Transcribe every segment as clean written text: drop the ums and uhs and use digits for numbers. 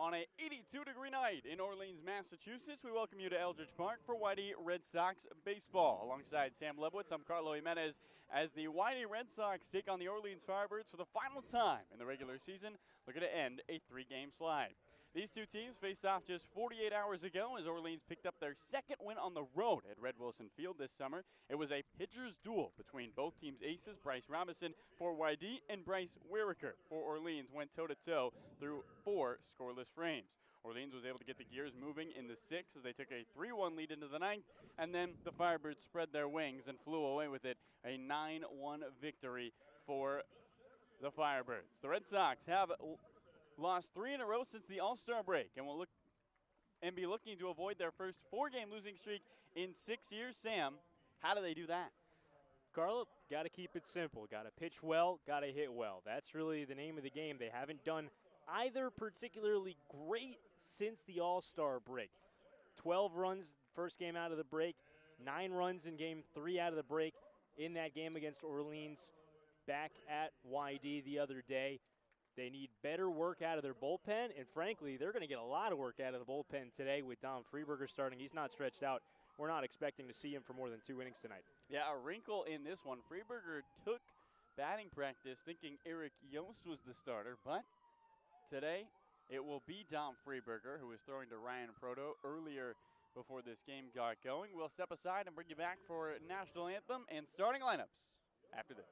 On a 82-degree night in Orleans, Massachusetts, we welcome you to Eldridge Park for Y-D Red Sox baseball. Alongside Sam Lebowitz, I'm Carlo Jimenez as the Y-D Red Sox take on the Orleans Firebirds for the final time in the regular season, looking to end a 3-game slide. These two teams faced off just 48 hours ago as Orleans picked up their second win on the road at Red Wilson Field this summer. It was a pitcher's duel between both teams' aces. Bryce Robinson for Y-D and Bryce Wiriker for Orleans went toe-to-toe through 4 scoreless frames. Orleans was able to get the gears moving in the 6th as they took a 3-1 lead into the 9th, and then the Firebirds spread their wings and flew away with it, a 9-1 victory for the Firebirds. The Red Sox have lost 3 in a row since the All-Star break and will be looking to avoid their first 4-game losing streak in 6 years. Sam, how do they do that? Carlo, got to keep it simple. Got to pitch well, got to hit well. That's really the name of the game. They haven't done either particularly great since the All-Star break. 12 runs first game out of the break, 9 runs in game 3 out of the break in that game against Orleans back at Y-D the other day. They need better work out of their bullpen, and frankly, they're going to get a lot of work out of the bullpen today with Dom Freeberger starting. He's not stretched out. We're not expecting to see him for more than 2 innings tonight. Yeah, a wrinkle in this one. Freeberger took batting practice thinking Eric Yost was the starter, but today it will be Dom Freeberger, who was throwing to Ryan Proto earlier before this game got going. We'll step aside and bring you back for National Anthem and starting lineups after this.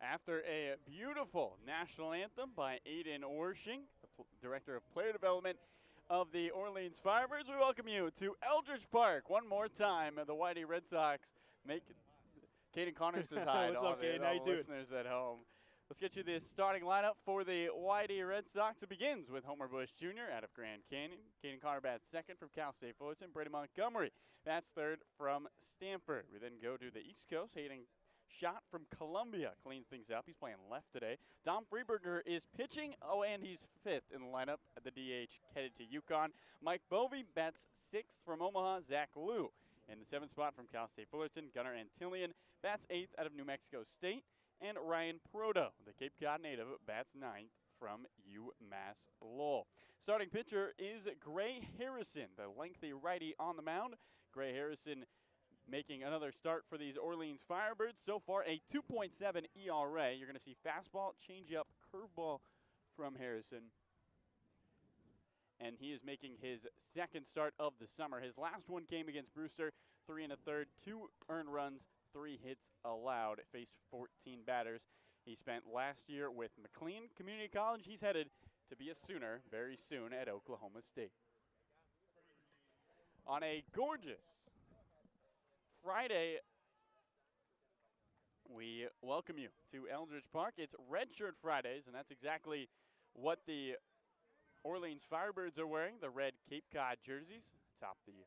After a beautiful national anthem by Aiden Orshing, the Director of Player Development of the Orleans Firebirds, we welcome you to Eldridge Park one more time. The Y-D Red Sox make Caden Connor says hi to all the listeners at home. Let's get you the starting lineup for the Y-D Red Sox. It begins with Homer Bush Jr. out of Grand Canyon. Caden Connor bats second from Cal State Fullerton. Brady Montgomery bats third from Stanford. We then go to the East Coast. Hayden Schott from Columbia cleans things up. He's playing left today. Dom Freeberger is pitching. Oh, and he's fifth in the lineup at the DH, headed to UConn. Mike Bovey bats sixth from Omaha. Zach Liu in the seventh spot from Cal State Fullerton. Gunnar Antillion bats eighth out of New Mexico State. And Ryan Proto, the Cape Cod native, bats ninth from UMass Lowell. Starting pitcher is Gray Harrison, the lengthy righty on the mound. Gray Harrison making another start for these Orleans Firebirds. So far, a 2.7 ERA. You're going to see fastball, changeup, curveball from Harrison. And he is making his second start of the summer. His last one came against Brewster, 3 1/3, 2 earned runs, 3 hits allowed. Faced 14 batters. He spent last year with McLean Community College. He's headed to be a Sooner very soon at Oklahoma State. On a gorgeous Friday, we welcome you to Eldridge Park. It's Red Shirt Fridays, and that's exactly what the Orleans Firebirds are wearing, the red Cape Cod jerseys atop the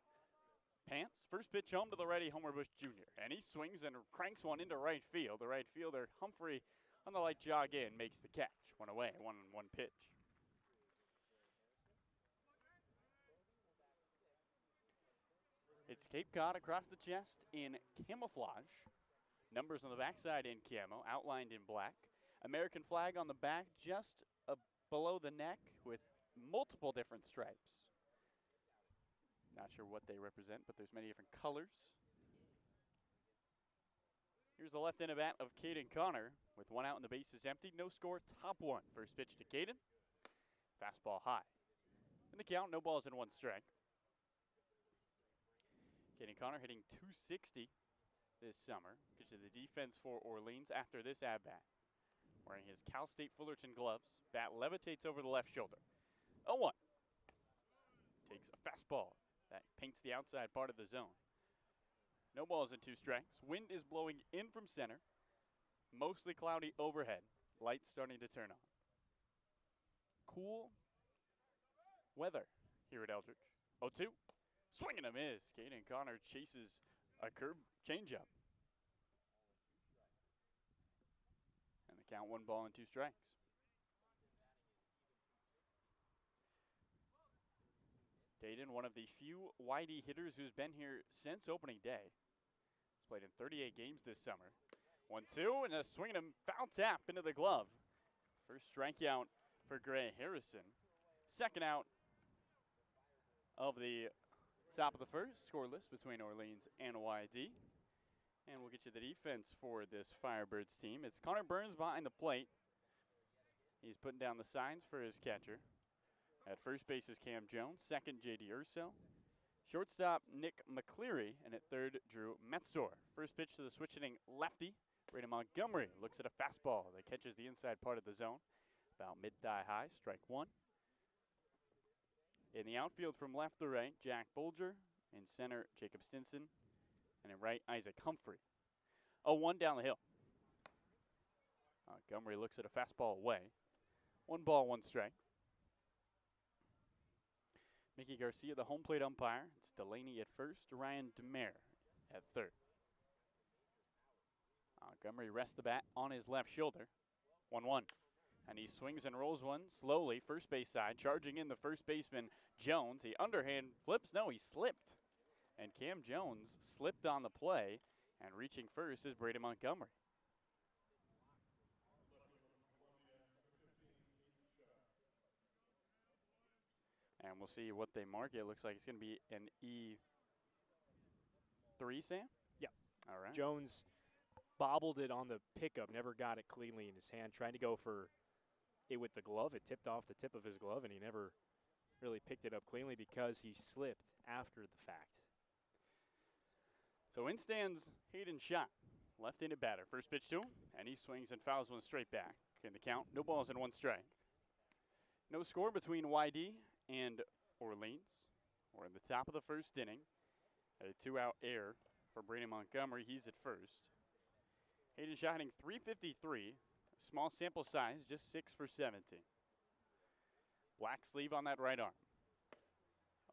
pants. First pitch home to the righty, Homer Bush Jr., and he swings and cranks one into right field. The right fielder, Humphrey, on the light jog in, makes the catch. One away, 1-1 pitch. It's Cape Cod across the chest in camouflage. Numbers on the backside in camo, outlined in black. American flag on the back just below the neck with multiple different stripes. Not sure what they represent, but there's many different colors. Here's the left end of bat of Caden Connor with one out and the base is empty. No score, top one. First pitch to Caden. Fastball high. In the count, no balls and 1 strike. Caden Connor hitting .260 this summer. Gets to the defense for Orleans after this at-bat. Wearing his Cal State Fullerton gloves. Bat levitates over the left shoulder. 0-1. Takes a fastball that paints the outside part of the zone. No balls and 2 strikes. Wind is blowing in from center. Mostly cloudy overhead. Lights starting to turn on. Cool weather here at Eldridge. 0-2. Swing and a miss. Caden Connor chases a curve changeup. And the count 1 ball and 2 strikes. Caden, one of the few Y-D hitters who's been here since opening day. He's played in 38 games this summer. 1-2 and a swing and a foul tap into the glove. First strikeout for Gray Harrison. Second out of the top of the first, scoreless between Orleans and Y-D. And we'll get you the defense for this Firebirds team. It's Connor Burns behind the plate. He's putting down the signs for his catcher. At first base is Cam Jones, second J.D. Urso. Shortstop Nick McCleary, and at third Drew Metzor. First pitch to the switch-hitting lefty, Brady Montgomery looks at a fastball that catches the inside part of the zone. About mid-thigh high, strike 1. In the outfield from left to right, Jack Bolger. In center, Jacob Stinson. And in right, Isaac Humphrey. 0-1 down the hill. Montgomery looks at a fastball away. 1 ball, 1 strike. Mickey Garcia, the home plate umpire. It's Delaney at first, Ryan DeMere at third. Montgomery rests the bat on his left shoulder. 1-1. And he swings and rolls one slowly, first base side, charging in the first baseman, Jones. He underhand flips. No, he slipped. And Cam Jones slipped on the play, and reaching first is Brady Montgomery. And we'll see what they mark. It looks like it's going to be an E3, Sam? Yeah. All right. Jones bobbled it on the pickup, never got it cleanly in his hand, trying to go for it with the glove. It tipped off the tip of his glove, and he never really picked it up cleanly because he slipped after the fact. So in stands Hayden Schott, Left-handed batter. First pitch to him, and he swings and fouls one straight back. In the count, no balls and 1 strike. No score between Y-D and Orleans. We're in the top of the first inning. A 2-out error for Brandon Montgomery. He's at first. Hayden Shaw hitting .353. Small sample size, just 6 for 17. Black sleeve on that right arm.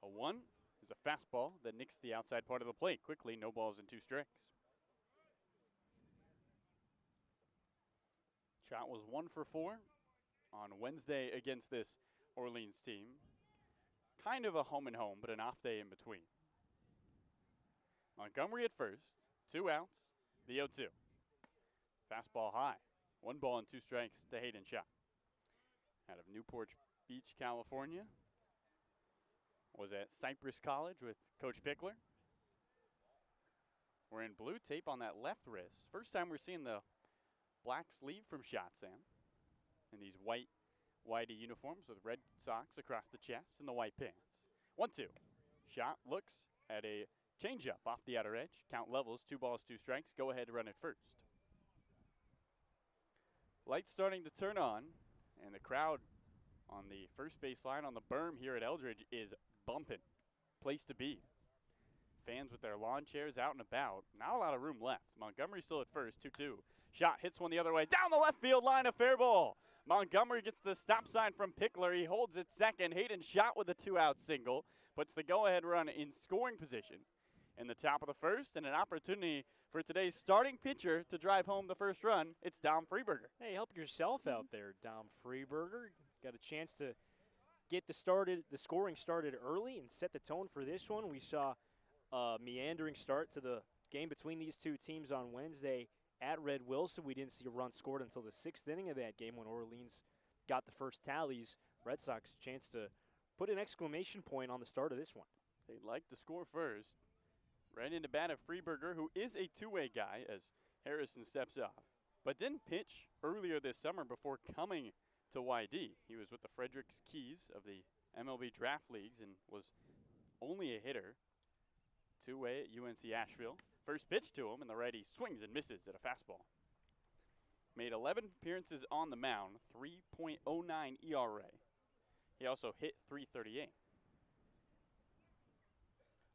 A 1 is a fastball that nicks the outside part of the plate. Quickly, no balls and 2 strikes. Shot was 1 for 4 on Wednesday against this Orleans team. Kind of a home and home, but an off day in between. Montgomery at first, 2 outs, the 0-2. Fastball high, 1 ball and 2 strikes to Hayden Shaw. Out of Newport Beach, California. Was at Cypress College with Coach Pickler. We're in blue tape on that left wrist. First time we're seeing the black sleeve from Shot, Sam. And these white Y-D uniforms with red socks across the chest and the white pants. 1-2. Shot looks at a changeup off the outer edge. Count levels, 2 balls, 2 strikes. Go ahead, run it first. Lights starting to turn on, and the crowd on the first base line on the berm here at Eldridge is bumping. Place to be. Fans with their lawn chairs out and about. Not a lot of room left. Montgomery still at first, 2-2. Shot hits one the other way. Down the left field line, a fair ball. Montgomery gets the stop sign from Pickler. He holds it second. Hayden Shot with a 2-out single. Puts the go-ahead run in scoring position in the top of the first, and an opportunity for today's starting pitcher to drive home the first run. It's Dom Freeberger. Hey, help yourself out there, Dom Freeberger. Got a chance to get the scoring started early and set the tone for this one. We saw a meandering start to the game between these two teams on Wednesday at Red Wilson. We didn't see a run scored until the 6th inning of that game when Orleans got the first tallies. Red Sox chance to put an exclamation point on the start of this one. They'd like to score first. Right into bat of Freeberger, who is a two-way guy as Harrison steps off, but didn't pitch earlier this summer before coming to Y-D. He was with the Fredericks Keys of the MLB Draft Leagues and was only a hitter. Two-way at UNC Asheville. First pitch to him, and the righty swings and misses at a fastball. Made 11 appearances on the mound, 3.09 ERA. He also hit .338.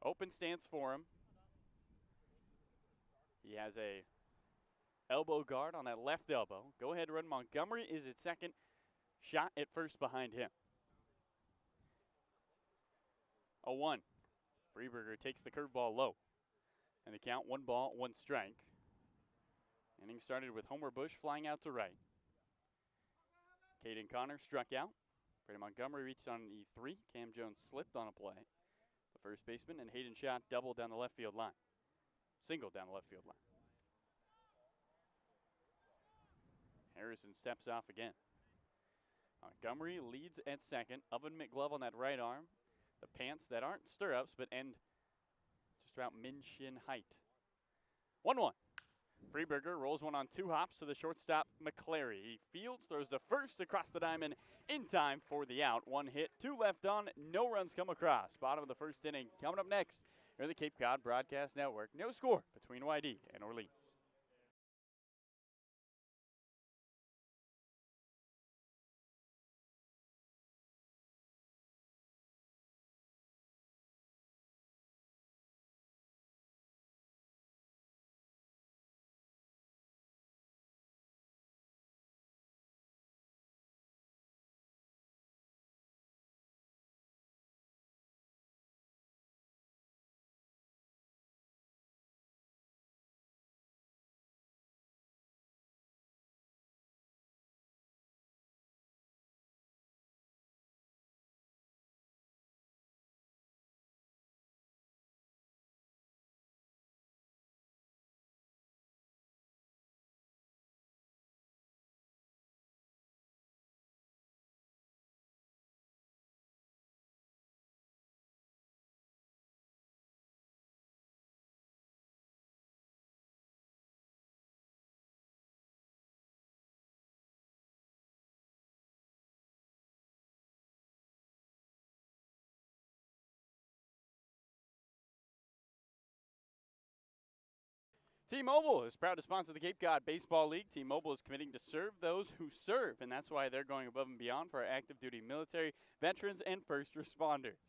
Open stance for him. He has a elbow guard on that left elbow. Go ahead run. Montgomery is at second. Shot at first behind him. 0-1. Freeberger takes the curveball low. And the count, 1 ball, 1 strike. Inning started with Homer Bush flying out to right. Caden Connor struck out. Brandon Montgomery reached on E3. Cam Jones slipped on a play. The first baseman, and Hayden Shot doubled down the left field line. Single down the left field line. Harrison steps off again. Montgomery leads at second. Oven mitt glove on that right arm. The pants that aren't stirrups but end just about min-shin height. 1-1. Freeberger rolls one on 2 hops to the shortstop, McClary. He fields, throws the first across the diamond in time for the out. 1 hit, 2 left on, no runs come across. Bottom of the first inning. Coming up next, here on the Cape Cod Broadcast Network. No score between Y-D and Orleans. T-Mobile is proud to sponsor the Cape Cod Baseball League. T-Mobile is committing to serve those who serve, and that's why they're going above and beyond for our active duty military, veterans, and first responders.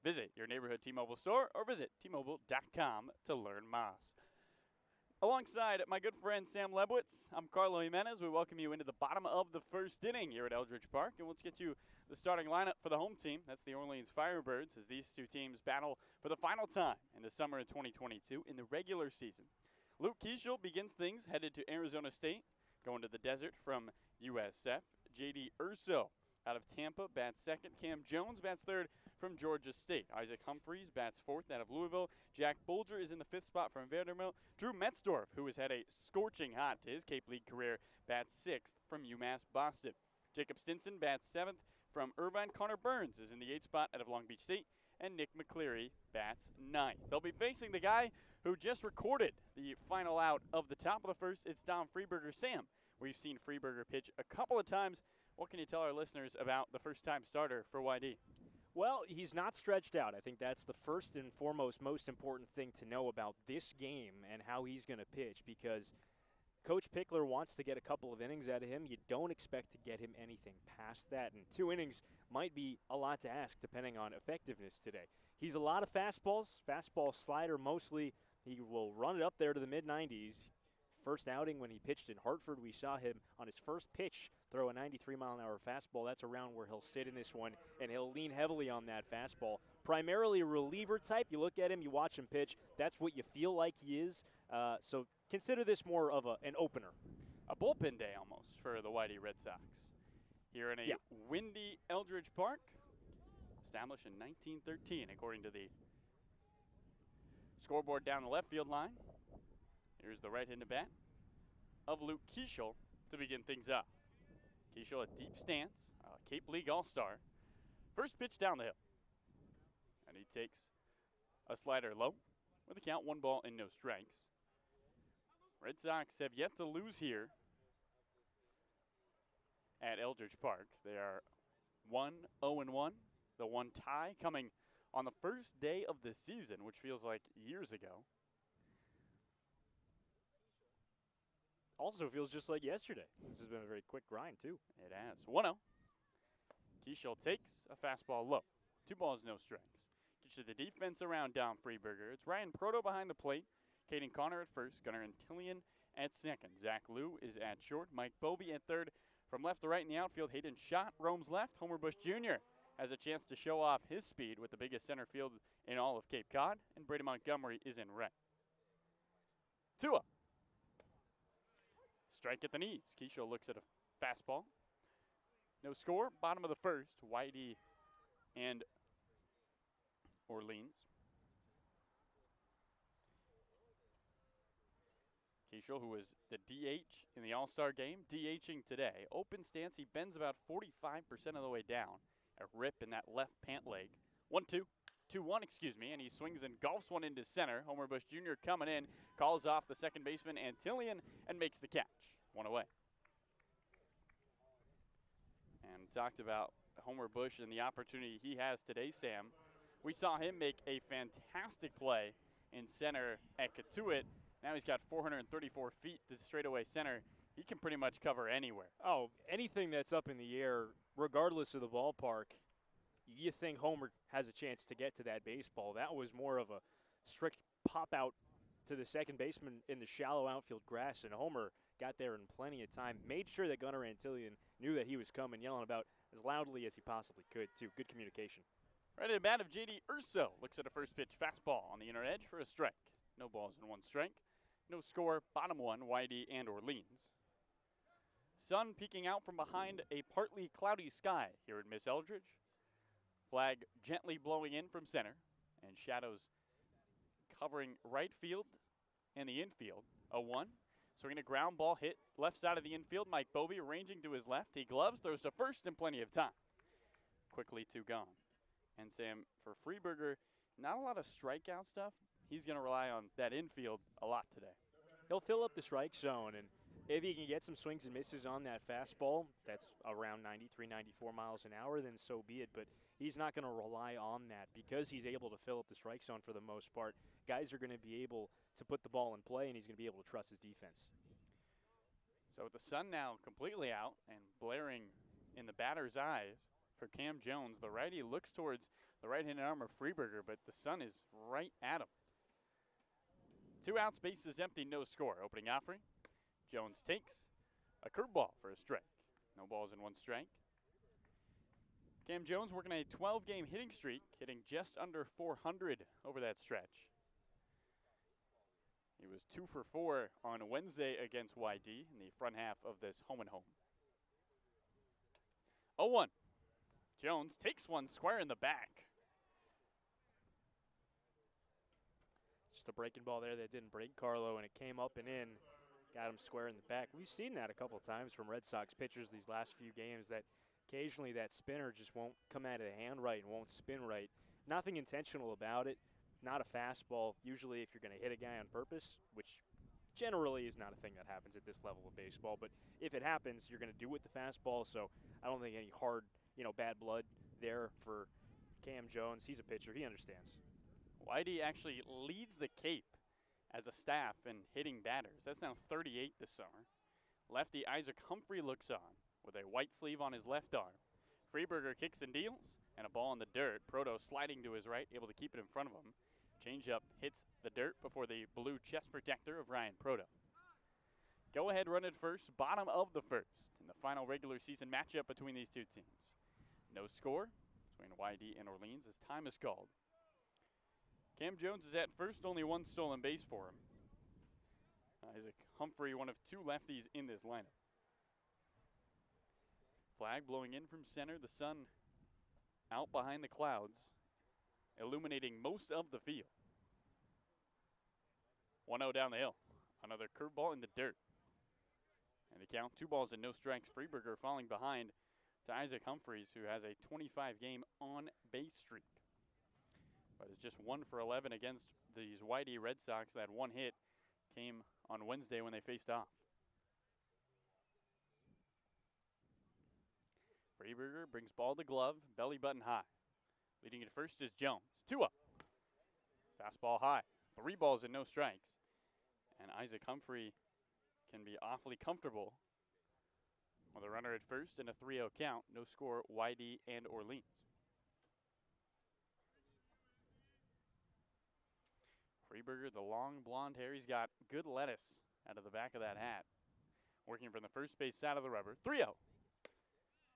Visit your neighborhood T-Mobile store or visit T-Mobile.com to learn more. Alongside my good friend Sam Lebowitz, I'm Carlo Jimenez. We welcome you into the bottom of the first inning here at Eldridge Park, and let's get you the starting lineup for the home team. That's the Orleans Firebirds, as these two teams battle for the final time in the summer of 2022 in the regular season. Luke Kiesel begins things, headed to Arizona State, going to the desert from USF. Y-D Urso out of Tampa bats second. Cam Jones bats third from Georgia State. Isaac Humphreys bats fourth out of Louisville. Jack Bolger is in the fifth spot from Vanderbilt. Drew Metzdorf, who has had a scorching hot to his Cape League career, bats sixth from UMass Boston. Jacob Stinson bats seventh from Irvine. Connor Burns is in the eighth spot out of Long Beach State. And Nick McCleary bats ninth. They'll be facing the guy who just recorded the final out of the top of the first. It's Dom Freeberger. Sam, we've seen Freeberger pitch a couple of times. What can you tell our listeners about the first-time starter for Y-D? Well, he's not stretched out. I think that's the first and foremost most important thing to know about this game and how he's going to pitch, because Coach Pickler wants to get a couple of innings out of him. You don't expect to get him anything past that, and 2 innings might be a lot to ask depending on effectiveness today. He's a lot of fastballs, fastball slider mostly. He will run it up there to the mid-90s. First outing when he pitched in Hartford, we saw him on his first pitch throw a 93-mile-an-hour fastball. That's around where he'll sit in this one, and he'll lean heavily on that fastball. Primarily a reliever type. You look at him, you watch him pitch. That's what you feel like he is. So consider this more of an opener. A bullpen day almost for the Y-D Red Sox. Here in a windy Eldridge Park, established in 1913, according to the scoreboard down the left field line. Here's the right-handed bat of Luke Kiesel to begin things up. Kiesel, a deep stance, Cape League All-Star. First pitch down the hill. And he takes a slider low with a count, 1 ball and no strikes. Red Sox have yet to lose here at Eldridge Park. They are 1-0-1. The one tie coming on the first day of the season, which feels like years ago. Also feels just like yesterday. This has been a very quick grind, too. It has. 1-0. Kiesel takes a fastball low. 2 balls, no strikes. Gets to the defense around Dom Freeberger. It's Ryan Proto behind the plate. Caden Connor at first. Gunnar Antillion at second. Zach Liu is at short. Mike Bovey at third. From left to right in the outfield, Hayden Schott roams left. Homer Bush Jr. has a chance to show off his speed with the biggest center field in all of Cape Cod. And Brady Montgomery is in right. 2-0. Strike at the knees. Kiesel looks at a fastball. No score. Bottom of the first. Y-D and Orleans. Kiesel, who was the DH in the All-Star game, DHing today. Open stance. He bends about 45% of the way down. A rip in that left pant leg. 1-2. 2-1, and he swings and golfs one into center. Homer Bush Jr. coming in, calls off the second baseman Antillion and makes the catch. 1 away. And talked about Homer Bush and the opportunity he has today, Sam. We saw him make a fantastic play in center at Katuitt. Now he's got 434 feet to straightaway center. He can pretty much cover anywhere. Oh, anything that's up in the air, regardless of the ballpark, you think Homer has a chance to get to that baseball. That was more of a strict pop-out to the second baseman in the shallow outfield grass, and Homer got there in plenty of time. Made sure that Gunnar Antillion knew that he was coming, yelling about as loudly as he possibly could, too. Good communication. Right at the bat of Y-D Urso. Looks at a first pitch fastball on the inner edge for a strike. No balls and 1 strike. No score. Bottom 1, Y-D and Orleans. Sun peeking out from behind a partly cloudy sky here at Miss Eldridge. Flag gently blowing in from center, and shadows covering right field and the infield. 0-1. Swinging a ground ball hit left side of the infield. Mike Bovey ranging to his left. He gloves, throws to first in plenty of time. Quickly 2 gone. And Sam, for Freeberger, not a lot of strikeout stuff. He's going to rely on that infield a lot today. He'll fill up the strike zone, and If he can get some swings and misses on that fastball, that's around 93, 94 miles an hour, then so be it. But he's not going to rely on that because he's able to fill up the strike zone for the most part. Guys are going to be able to put the ball in play, and he's going to be able to trust his defense. So with the sun now completely out and blaring in the batter's eyes for Cam Jones, the righty looks towards the right-handed arm of Freeberger, but the sun is right at him. 2 outs, bases empty, no score. Opening offering, Jones takes a curveball for a strike. No balls and 1 strike. Cam Jones working a 12-game hitting streak, hitting just under 400 over that stretch. He was 2 for 4 on Wednesday against Y-D in the front half of this home and home. 0-1. Jones takes one square in the back. Just a breaking ball there that didn't break Carlo, and it came up and in. Got him square in the back. We've seen that a couple of times from Red Sox pitchers these last few games, that occasionally that spinner just won't come out of the hand right and won't spin right. Nothing intentional about it. Not a fastball. Usually if you're going to hit a guy on purpose, which generally is not a thing that happens at this level of baseball, but if it happens, you're going to do it with the fastball. So I don't think any hard, bad blood there for Cam Jones. He's a pitcher. He understands. Y-D actually leads the Cape as a staff in hitting batters. That's now 38 this summer. Lefty Isaac Humphrey looks on with a white sleeve on his left arm. Freeberger kicks and deals, and a ball in the dirt. Proto sliding to his right, able to keep it in front of him. Changeup hits the dirt before the blue chest protector of Ryan Proto. Go ahead run at first, bottom of the first, in the final regular season matchup between these two teams. No score between Y-D and Orleans as time is called. Cam Jones is at first, only 1 stolen base for him. Isaac Humphrey, one of 2 lefties in this lineup. Flag blowing in from center, the sun out behind the clouds, illuminating most of the field. 1-0 down the hill. Another curveball in the dirt. And the count, 2 balls and no strikes. Freeberger falling behind to Isaac Humphreys, who has a 25-game on-base streak. But is just 1 for 11 against these Y-D Red Sox. That 1 hit came on Wednesday when they faced off. Freeberger brings ball to glove, belly button high. Leading at first is Jones. 2 up. Fastball high. 3 balls and no strikes. And Isaac Humphrey can be awfully comfortable with a runner at first and a 3-0 count. No score, Y-D and Orleans. Freeberger, the long blonde hair, he's got good lettuce out of the back of that hat. Working from the first base side of the rubber. 3-0.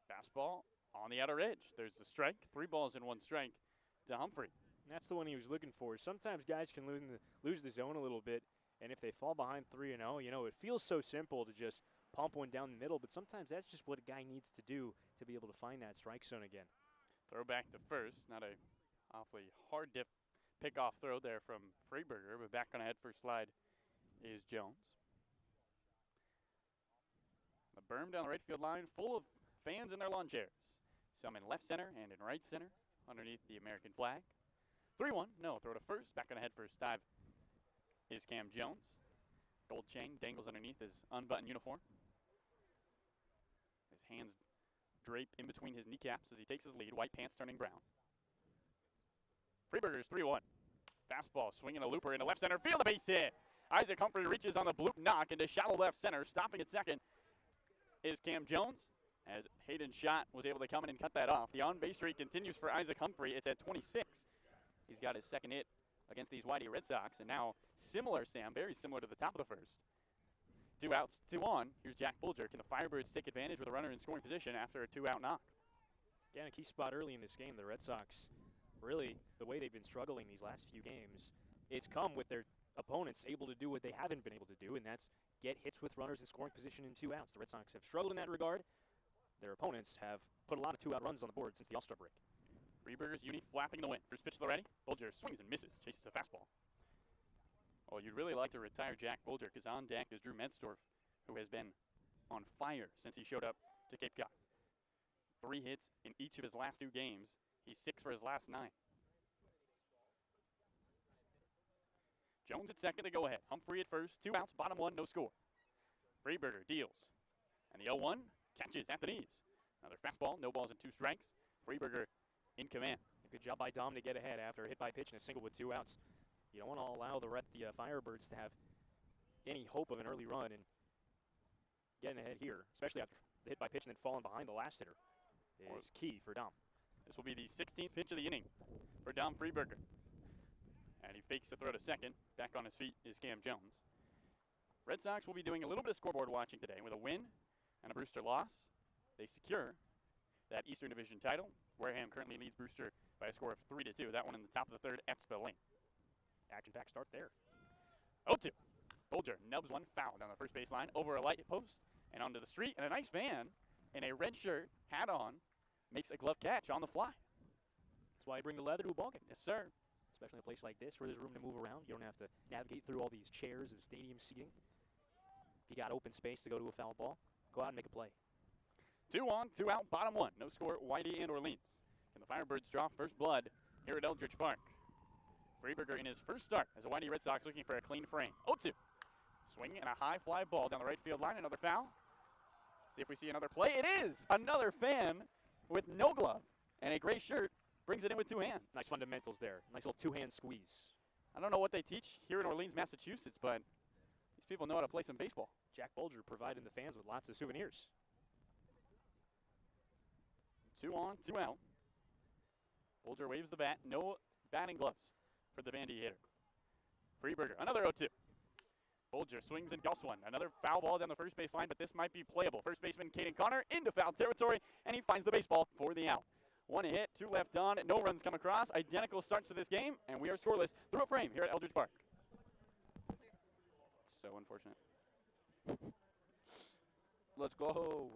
Fastball on the outer edge. There's the strike. 3 balls and 1 strike to Humphrey. That's the one he was looking for. Sometimes guys can lose the zone a little bit, and if they fall behind 3-0, it feels so simple to just pump one down the middle, but sometimes that's just what a guy needs to do to be able to find that strike zone again. Throw back to first. Not a awfully hard pick-off throw there from Freeberger, but back on a head-first slide is Jones. The berm down the right field line full of fans in their lawn chairs. Some in left center and in right center underneath the American flag. 3-1, no, throw to first. Back on a head-first dive is Cam Jones. Gold chain dangles underneath his unbuttoned uniform. His hands draped in between his kneecaps as he takes his lead. White pants turning brown. Freeberger's 3-1. Fastball swinging a looper into left center field. A base hit. Isaac Humphrey reaches on the bloop knock into shallow left center. Stopping at second is Cam Jones, as Hayden Schott was able to come in and cut that off. The on-base streak continues for Isaac Humphrey. It's at 26. He's got his second hit against these Y-D Red Sox, and now similar, Sam, very similar to the top of the first. 2 outs, 2 on. Here's Jack Bulger. Can the Firebirds take advantage with a runner in scoring position after a 2-out knock? Yeah, a key spot early in this game. The Red Sox, really, the way they've been struggling these last few games, it's come with their opponents able to do what they haven't been able to do, and that's get hits with runners in scoring position in 2 outs. The Red Sox have struggled in that regard. Their opponents have put a lot of 2-out runs on the board since the All-Star break. Freeberger's uni flapping the wind. First pitch to the ready. Bulger swings and misses. Chases a fastball. Well, you'd really like to retire Jack Bulger, because on deck is Drew Metzdorf, who has been on fire since he showed up to Cape Cod. 3 hits in each of his last 2 games. He's 6 for his last 9. Jones at second to go ahead. Humphrey at first. 2 outs, bottom 1, no score. Freiberger deals. And the 0-1 catches at the knees. Another fastball, no balls and 2 strikes. Freiberger in command. Good job by Dom to get ahead after a hit by pitch and a single with 2 outs. You don't want to allow the Firebirds to have any hope of an early run, and getting ahead here, especially after the hit by pitch and then falling behind the last hitter, is key for Dom. This will be the 16th pitch of the inning for Dom Freiberger. And he fakes the throw to second. Back on his feet is Cam Jones. Red Sox will be doing a little bit of scoreboard watching today. With a win and a Brewster loss, they secure that Eastern Division title. Wareham currently leads Brewster by a score of 3-2. That one in the top of the third at Spillane. Action-packed start there. 0-2. Bolger nubs one foul down the first baseline over a light post and onto the street. And a nice fan in a red shirt, hat on, makes a glove catch on the fly. That's why you bring the leather to a ballgame. Yes, sir. Especially in a place like this where there's room to move around. You don't have to navigate through all these chairs and stadium seating. If you got open space to go to a foul ball, go out and make a play. 2 on, 2 out, bottom 1. No score, Y-D and Orleans. And the Firebirds draw first blood here at Eldridge Park. Freiberger in his first start as a Y-D Red Sox looking for a clean frame. 0-2. Swing and a high fly ball down the right field line. Another foul. See if we see another play. It is another fan with no glove and a gray shirt brings it in with 2 hands. Nice fundamentals there. Nice little 2-hand squeeze. I don't know what they teach here in Orleans, Massachusetts, but these people know how to play some baseball. Jack Bolger providing the fans with lots of souvenirs. 2 on, 2 out. Bolger waves the bat. No batting gloves for the Vandy hitter. Freiberger, another 0-2. Bolger swings and gulps one. Another foul ball down the first base line, but this might be playable. First baseman Caden Connor into foul territory, and he finds the baseball for the out. 1 hit, 2 left on, no runs come across. Identical starts to this game, and we are scoreless through a frame here at Eldridge Park. It's so unfortunate. Let's go.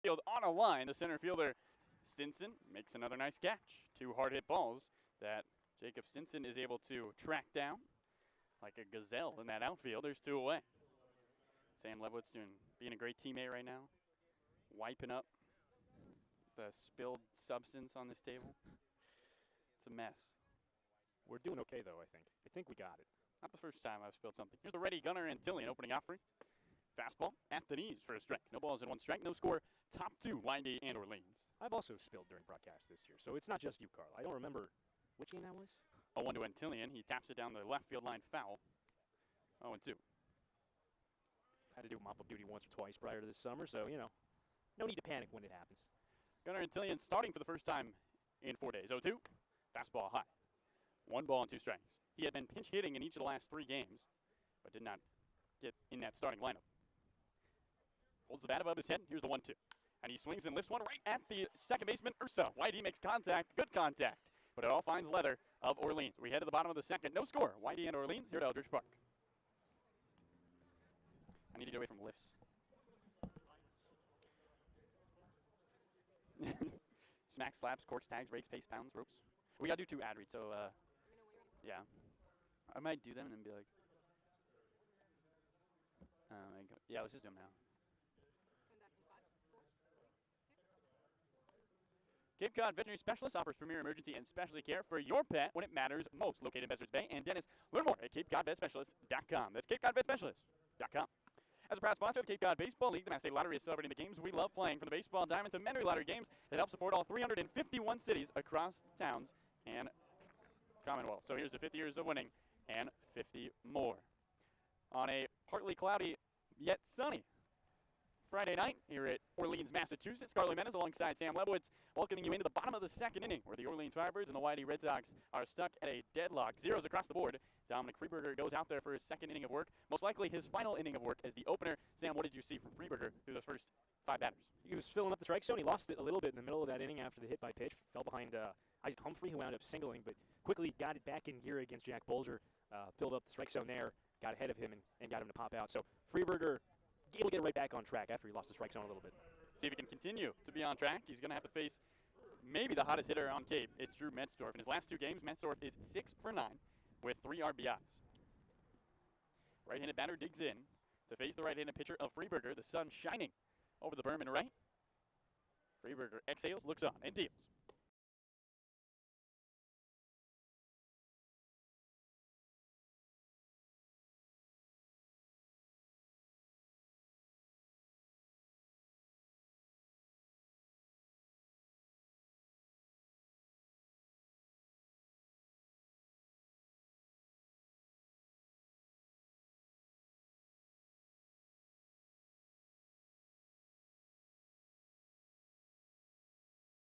Field on a line, the center fielder Stinson makes another nice catch. 2 hard hit balls that Jacob Stinson is able to track down like a gazelle in that outfield. There's 2 away. Sam Lebowitz being a great teammate right now, wiping up the spilled substance on this table. It's a mess. We're doing okay, though, I think. I think we got it. Not the first time I've spilled something. Here's the ready gunner Antillian opening offering. Fastball at the knees for a strike. No balls and 1 strike. No score. Top 2, Y-D and Orleans. I've also spilled during broadcast this year, so it's not just you, Carlo. I don't remember which game that was. 0-1 to Antillian. He taps it down the left field line foul. 0-2. Had to do mop-up duty once or twice prior to this summer, so, you know, No need to panic when it happens. Gunnar Antillion starting for the first time in 4 days. 0-2. Fastball high. 1 ball and 2 strikes. He had been pinch hitting in each of the last 3 games, but did not get in that starting lineup. Holds the bat above his head. Here's the 1-2. And he swings and lifts one right at the second baseman, Urso. Y-D makes contact. Good contact. But it all finds leather of Orleans. We head to the bottom of the second. No score. Y-D and Orleans here at Eldridge Park. I need to get away from lifts. Smacks, slaps, corks, tags, rakes, pace, pounds, ropes. We gotta do 2 ad reads, so yeah. I might do them and then be like, yeah, let's just do them now. Cape Cod Veterinary Specialist offers premier emergency and specialty care for your pet when it matters most. Located in Buzzards Bay and Dennis. Learn more at CapeCodVetSpecialist.com. That's CapeCodVetSpecialist.com. As a proud sponsor of the Cape Cod Baseball League, the Mass State Lottery is celebrating the games we love playing, from the baseball diamonds and Menry Lottery games that help support all 351 cities across the towns and Commonwealth. So here's the 50 years of winning and 50 more. On a partly cloudy yet sunny Friday night here at Orleans, Massachusetts, Carlo Jimenez alongside Sam Lebowitz welcoming you into the bottom of the second inning, where the Orleans Firebirds and the Y-D Red Sox are stuck at a deadlock. Zeros across the board. Dominic Freeberger goes out there for his second inning of work, most likely his final inning of work as the opener. Sam, what did you see from Freeberger through the first 5 batters? He was filling up the strike zone. He lost it a little bit in the middle of that inning after the hit by pitch. Fell behind Isaac Humphrey, who wound up singling, but quickly got it back in gear against Jack Bolger. Filled up the strike zone there, got ahead of him, and got him to pop out. So Freeberger able to get right back on track after he lost the strike zone a little bit. See if he can continue to be on track. He's going to have to face maybe the hottest hitter on Cape. It's Drew Metzdorf. In his last 2 games, Metzdorf is 6 for 9 with 3 RBIs. Right-handed batter digs in to face the right-handed pitcher of Freeberger. The sun shining over the berm and right. Freeberger exhales, looks on, and deals.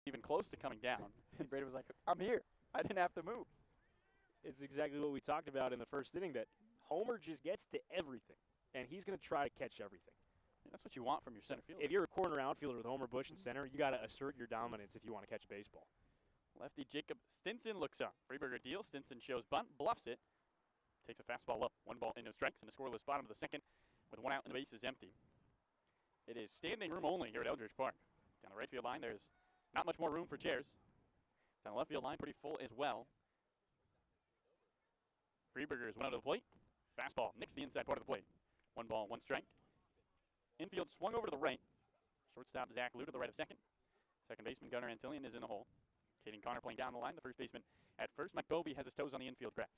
Even close to coming down. And Brady was like, I'm here. I didn't have to move. It's exactly what we talked about in the first inning, that Homer just gets to everything, and he's going to try to catch everything. And that's what you want from your center fielder. If you're a corner outfielder with Homer Bush in center, you got to assert your dominance if you want to catch a baseball. Lefty Jacob Stinson looks up. Freeberger deals. Stinson shows bunt, bluffs it. Takes a fastball up. 1 ball and no strikes, and a scoreless bottom of the second with 1 out and the base is empty. It is standing room only here at Eldridge Park. Down the right field line, there's not much more room for chairs. Down the left field line, pretty full as well. Freeberger is 1 out of the plate. Fastball nicks the inside part of the plate. 1 ball, 1 strike. Infield swung over to the right. Shortstop Zach Lew to the right of second. Second baseman Gunnar Antillion is in the hole. Caden Connor playing down the line. The first baseman at first. Mike Bobby has his toes on the infield grass.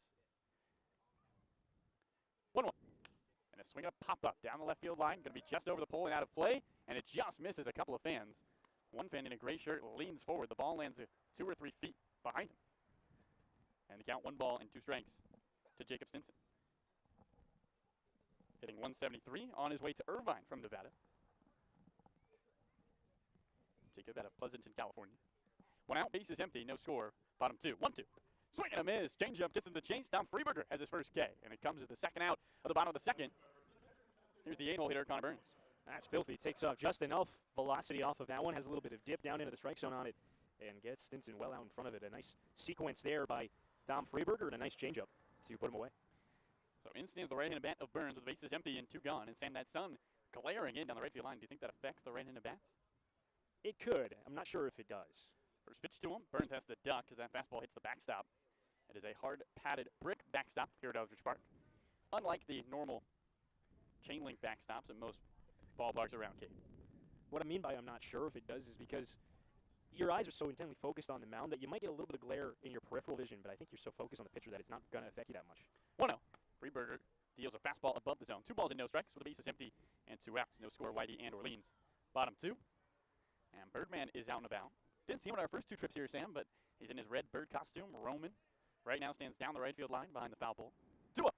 1-1. And a swing and a pop-up down the left field line. Going to be just over the pole and out of play. And it just misses a couple of fans. One fan in a gray shirt leans forward. The ball lands 2 or 3 feet behind him. And the count 1 ball and 2 strikes to Jacob Stinson. Hitting 173 on his way to Irvine from Nevada. Jacob out of Pleasanton, California. 1 out, base is empty, no score. Bottom 2, 1-2. Swing and a miss. Changeup gets him to chase. Tom Freeberger has his first K, and it comes as the second out of the bottom of the second. Here's the 8-hole hitter, Connor Burns. That's filthy. Takes off just enough velocity off of that one. Has a little bit of dip down into the strike zone on it, and gets Stinson well out in front of it. A nice sequence there by Tom Freeberger, and a nice changeup to put him away. So in stands the right-handed bat of Burns with the bases empty and 2 gone. And Sam, that sun glaring in down the right field line. Do you think that affects the right-handed bats? It could. I'm not sure if it does. First pitch to him. Burns has to duck as that fastball hits the backstop. It is a hard padded brick backstop here at Eldridge Park. Unlike the normal chain link backstops at most ballparks around Cape. What I mean by I'm not sure if it does is because your eyes are so intently focused on the mound that you might get a little bit of glare in your peripheral vision, but I think you're so focused on the pitcher that it's not going to affect you that much. 1-0. Freeberger deals a fastball above the zone. 2 balls and no strikes with the bases empty and 2 outs. No score, Y-D and Orleans. Bottom 2. And Birdman is out and about. Didn't see him on our first 2 trips here, Sam, but he's in his red bird costume, roaming. Right now stands down the right field line behind the foul pole. 2-up.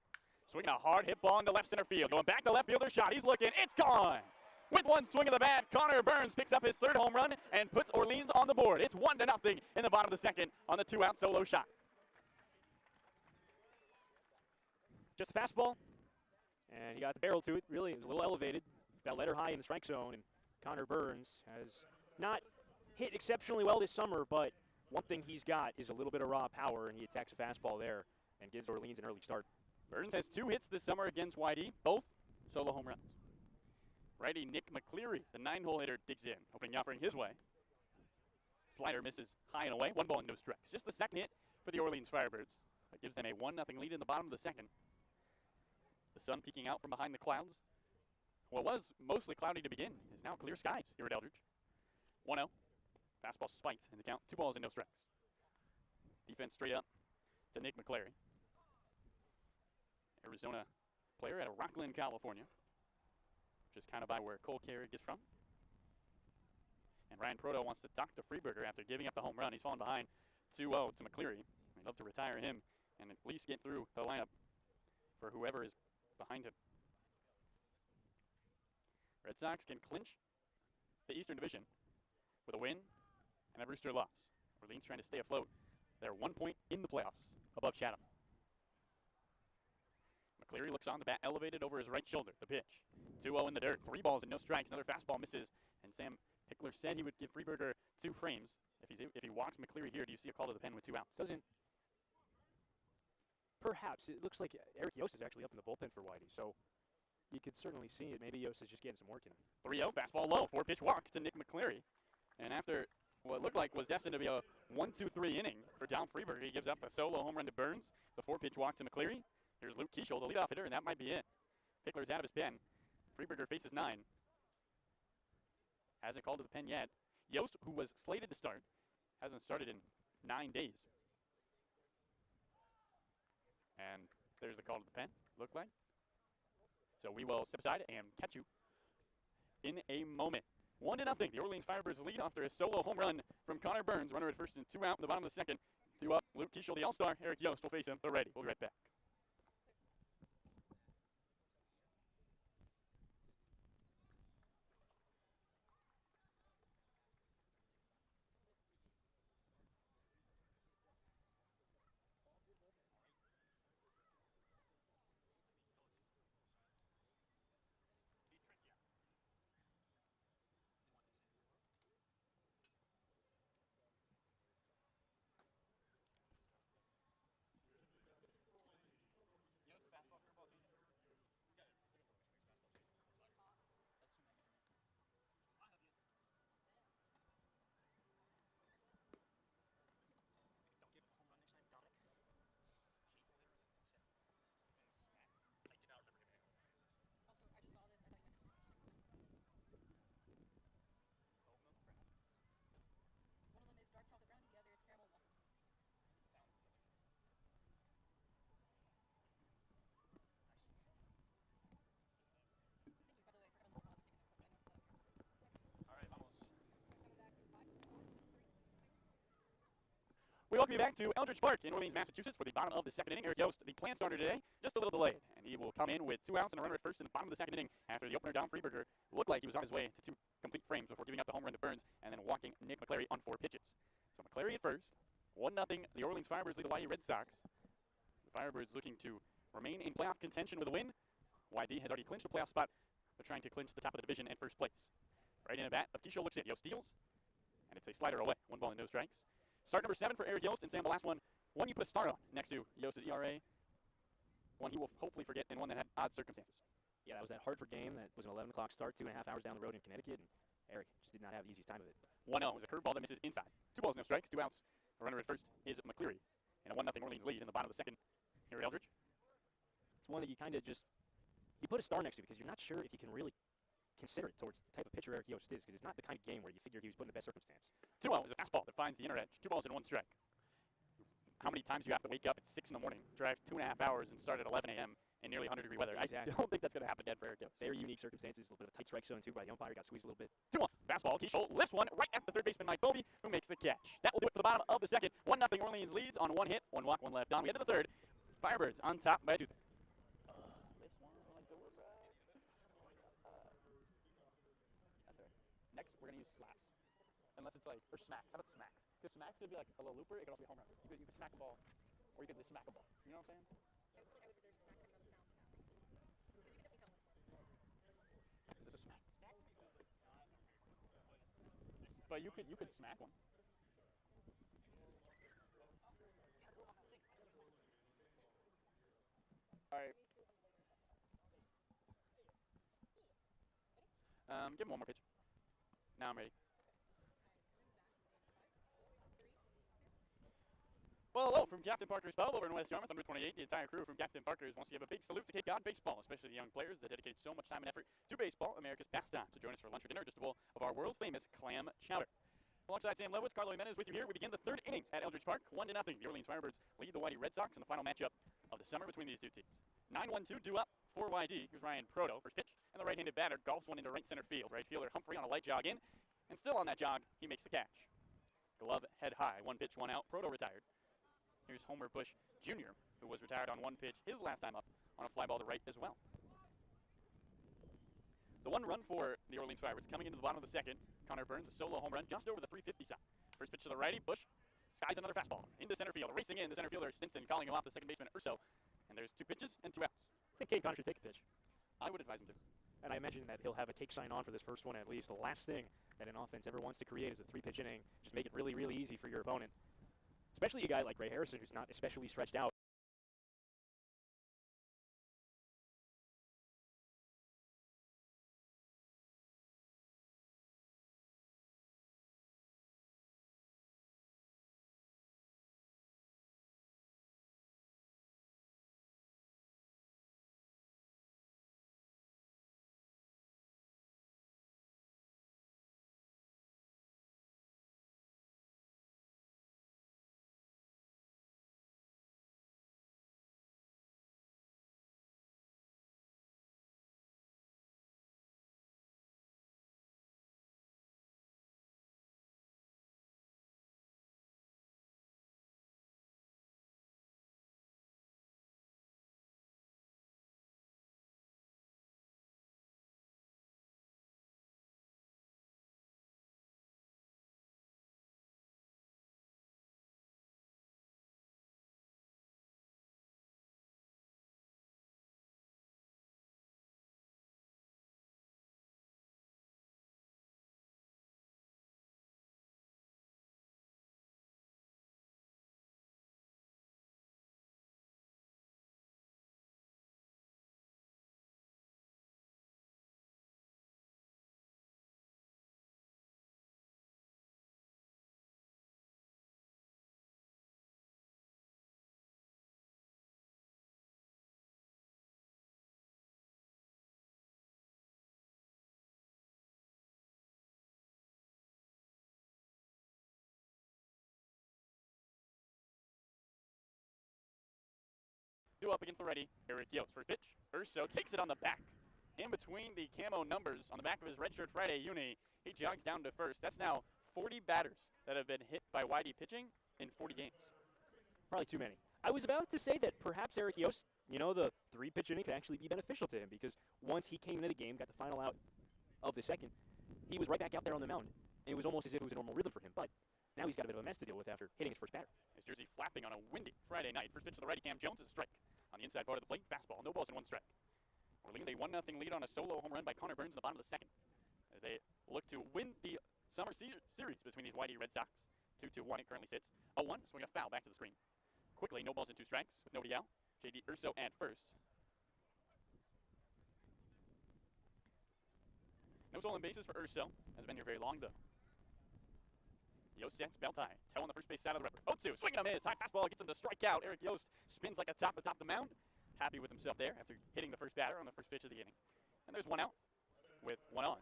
Swinging a hard hit ball into left center field. Going back to left fielder shot. He's looking. It's gone. With one swing of the bat, Connor Burns picks up his third home run and puts Orleans on the board. It's 1-0 in the bottom of the second on the 2-out solo shot. Just a fastball, and he got the barrel to it. Really, it was a little elevated. Got letter high in the strike zone, and Connor Burns has not hit exceptionally well this summer, but one thing he's got is a little bit of raw power, and he attacks a fastball there and gives Orleans an early start. Burns has 2 hits this summer against Y-D, both solo home runs. Righty Nick McCleary, the 9-hole hitter, digs in, opening the offering his way. Slider misses high and away, 1 ball and no strikes. Just the second hit for the Orleans Firebirds. That gives them a 1-0 lead in the bottom of the second. The sun peeking out from behind the clouds. What was mostly cloudy to begin is now clear skies here at Eldridge. 1-0. Fastball spiked in the count. 2 balls and no strikes. Defense straight up to Nick McCleary. Arizona player out of Rockland, California. Just kind of by where Cole Carrick is from. And Ryan Proto wants to talk to Freeberger after giving up the home run. He's fallen behind 2-0 to McCleary. He'd love to retire him and at least get through the lineup for whoever is behind him. Red Sox can clinch the Eastern Division with a win and a Brewster loss. Orleans trying to stay afloat. They're 1 point in the playoffs above Chatham. McCleary looks on, the bat elevated over his right shoulder. The pitch. 2-0 in the dirt. 3 balls and no strikes. Another fastball misses. And Sam Pickler said he would give Freeberger 2 frames. If he walks McCleary here, do you see a call to the pen with 2 outs? Doesn't. Perhaps. It looks like Eric Yost is actually up in the bullpen for Y-D, so you could certainly see it. Maybe Yost is just getting some work in. 3-0, fastball low, 4-pitch walk to Nick McCleary. And after what looked like was destined to be a 1-2-3 inning for Tom Freeberger, he gives up a solo home run to Burns, the 4-pitch walk to McCleary. Here's Luke Keeschel, the leadoff hitter, and that might be it. Pickler's out of his pen. Freeberger faces 9. Hasn't called to the pen yet. Yost, who was slated to start, hasn't started in 9 days. And there's the call to the pen, looked like. So we will step aside and catch you in a moment. 1-0. The Orleans Firebirds lead after a solo home run from Connor Burns. Runner at first and 2 out in the bottom of the second. 2 up. Luke Keeschel, the All-Star. Eric Yost will face him. The righty. We'll be right back. We welcome you back to Eldridge Park in Orleans, Massachusetts for the bottom of the second inning. Eric Yost, the plan starter today, just a little delayed. And he will come in with 2 outs and a runner at first in the bottom of the second inning after the opener, Dom Freeberger, looked like he was on his way to 2 complete frames before giving up the home run to Burns and then walking Nick McCleary on 4 pitches. So McCleary at first, 1-0. The Orleans Firebirds lead the Y-D Red Sox. The Firebirds looking to remain in playoff contention with a win. Y-D has already clinched a playoff spot, but trying to clinch the top of the division and first place. Right in a bat, Keeschel looks at Yost steals, and it's a slider away. 1 ball and no strikes. Start number 7 for Eric Yost, and Sam, the last one you put a star on next to Yost's ERA. One he will hopefully forget, and one that had odd circumstances. Yeah, that was that Hartford game. That was an 11 o'clock start, 2.5 hours down the road in Connecticut, and Eric just did not have the easiest time of it. 1-0 was a curveball that misses inside. 2 balls, no strikes, 2 outs. A runner at first is McCleary, and a 1-0 Orleans lead in the bottom of the second here at Eldridge. It's one that you kind of just, you put a star next to because you're not sure if you can really consider it towards the type of pitcher Eric Yost is, because it's not the kind of game where you figure he was put in the best circumstance. 2-0 is a fastball that finds the inner edge. 2 balls and 1 strike. How many times do you have to wake up at 6 in the morning, drive 2.5 hours, and start at 11 a.m. in nearly 100-degree weather? Exactly. I don't think that's going to happen again for Eric Yost. Very unique circumstances. A little bit of a tight strike zone, too, by the umpire. Got squeezed a little bit. 2-1. Fastball. Keeschel lifts one right at the third baseman, Mike Bovey, who makes the catch. That will do it for the bottom of the second. 1-0 Orleans leads on 1 hit, 1 walk, 1 left on. We head to the third. Firebirds on top by 2. Unless it's like, or smacks. How about smacks? Because smacks could be like a little looper. It could also be a home run. You could smack a ball, or you could just smack a ball. You know what I'm saying? I would reserve smack depending on the sound that makes. Because you can definitely tell when it's more. Is this a smack? But you could smack one. All right. Give him one more pitch. Now I'm ready. Well, hello from Captain Parker's Pub over in West Yarmouth, number 28. The entire crew from Captain Parker's wants to give a big salute to Cape Cod baseball, especially the young players that dedicated so much time and effort to baseball, America's pastime. So join us for lunch or dinner, just a bowl of our world-famous clam chowder. Alongside Sam Lebowitz, Carlo Jimenez with you here. We begin the third inning at Eldridge Park, 1-0. The Orleans Firebirds lead the Y-D Red Sox in the final matchup of the summer between these two teams. 9-1-2 due up for Y-D. Here's Ryan Proto, first pitch, and the right-handed batter golfs one into right center field. Right fielder Humphrey on a light jog in, and still on that jog, he makes the catch. Glove head high, 1 pitch, 1 out. Proto retired. Here's Homer Bush Jr., who was retired on 1 pitch his last time up on a fly ball to right as well. The 1 run for the Orleans Firebirds coming into the bottom of the second. Connor Burns, a solo home run just over the 350 sign. First pitch to the righty, Bush skies another fastball into center field. Racing in, the center fielder Stinson calling him off, the second baseman Urso. And there's 2 pitches and 2 outs. I think Kane Connor should take a pitch. I would advise him to. And I imagine that he'll have a take sign on for this first one at least. The last thing that an offense ever wants to create is a 3-pitch inning. Just make it really, really easy for your opponent. Especially a guy like Ray Harrison, who's not especially stretched out. Due up against the righty, Eric Yost. First pitch, Urso takes it on the back. In between the camo numbers on the back of his Redshirt Friday uni, he jogs down to first. That's now 40 batters that have been hit by Y-D pitching in 40 games. Probably too many. I was about to say that perhaps Eric Yost, the 3-pitch inning could actually be beneficial to him because once he came into the game, got the final out of the second, he was right back out there on the mound. And it was almost as if it was a normal rhythm for him. But now he's got a bit of a mess to deal with after hitting his first batter. His jersey flapping on a windy Friday night. First pitch to the righty, Cam Jones is a strike. On the inside part of the plate, fastball, no balls and 1 strike. Orleans a 1-0 lead on a solo home run by Connor Burns in the bottom of the second as they look to win the summer series between these Y-D Red Sox. 2-2-1, it currently sits. 0-1, swing a foul back to the screen. Quickly, no balls and 2 strikes with nobody out. J.D. Urso at first. No stolen bases for Urso. Hasn't been here very long, though. Yost sets belt high. Tell on the first base side of the rubber. 0-2, swinging a miss. High fastball gets him to strike out. Eric Yost spins like a top atop the mound. Happy with himself there after hitting the first batter on the first pitch of the inning. And there's 1 out with 1 on.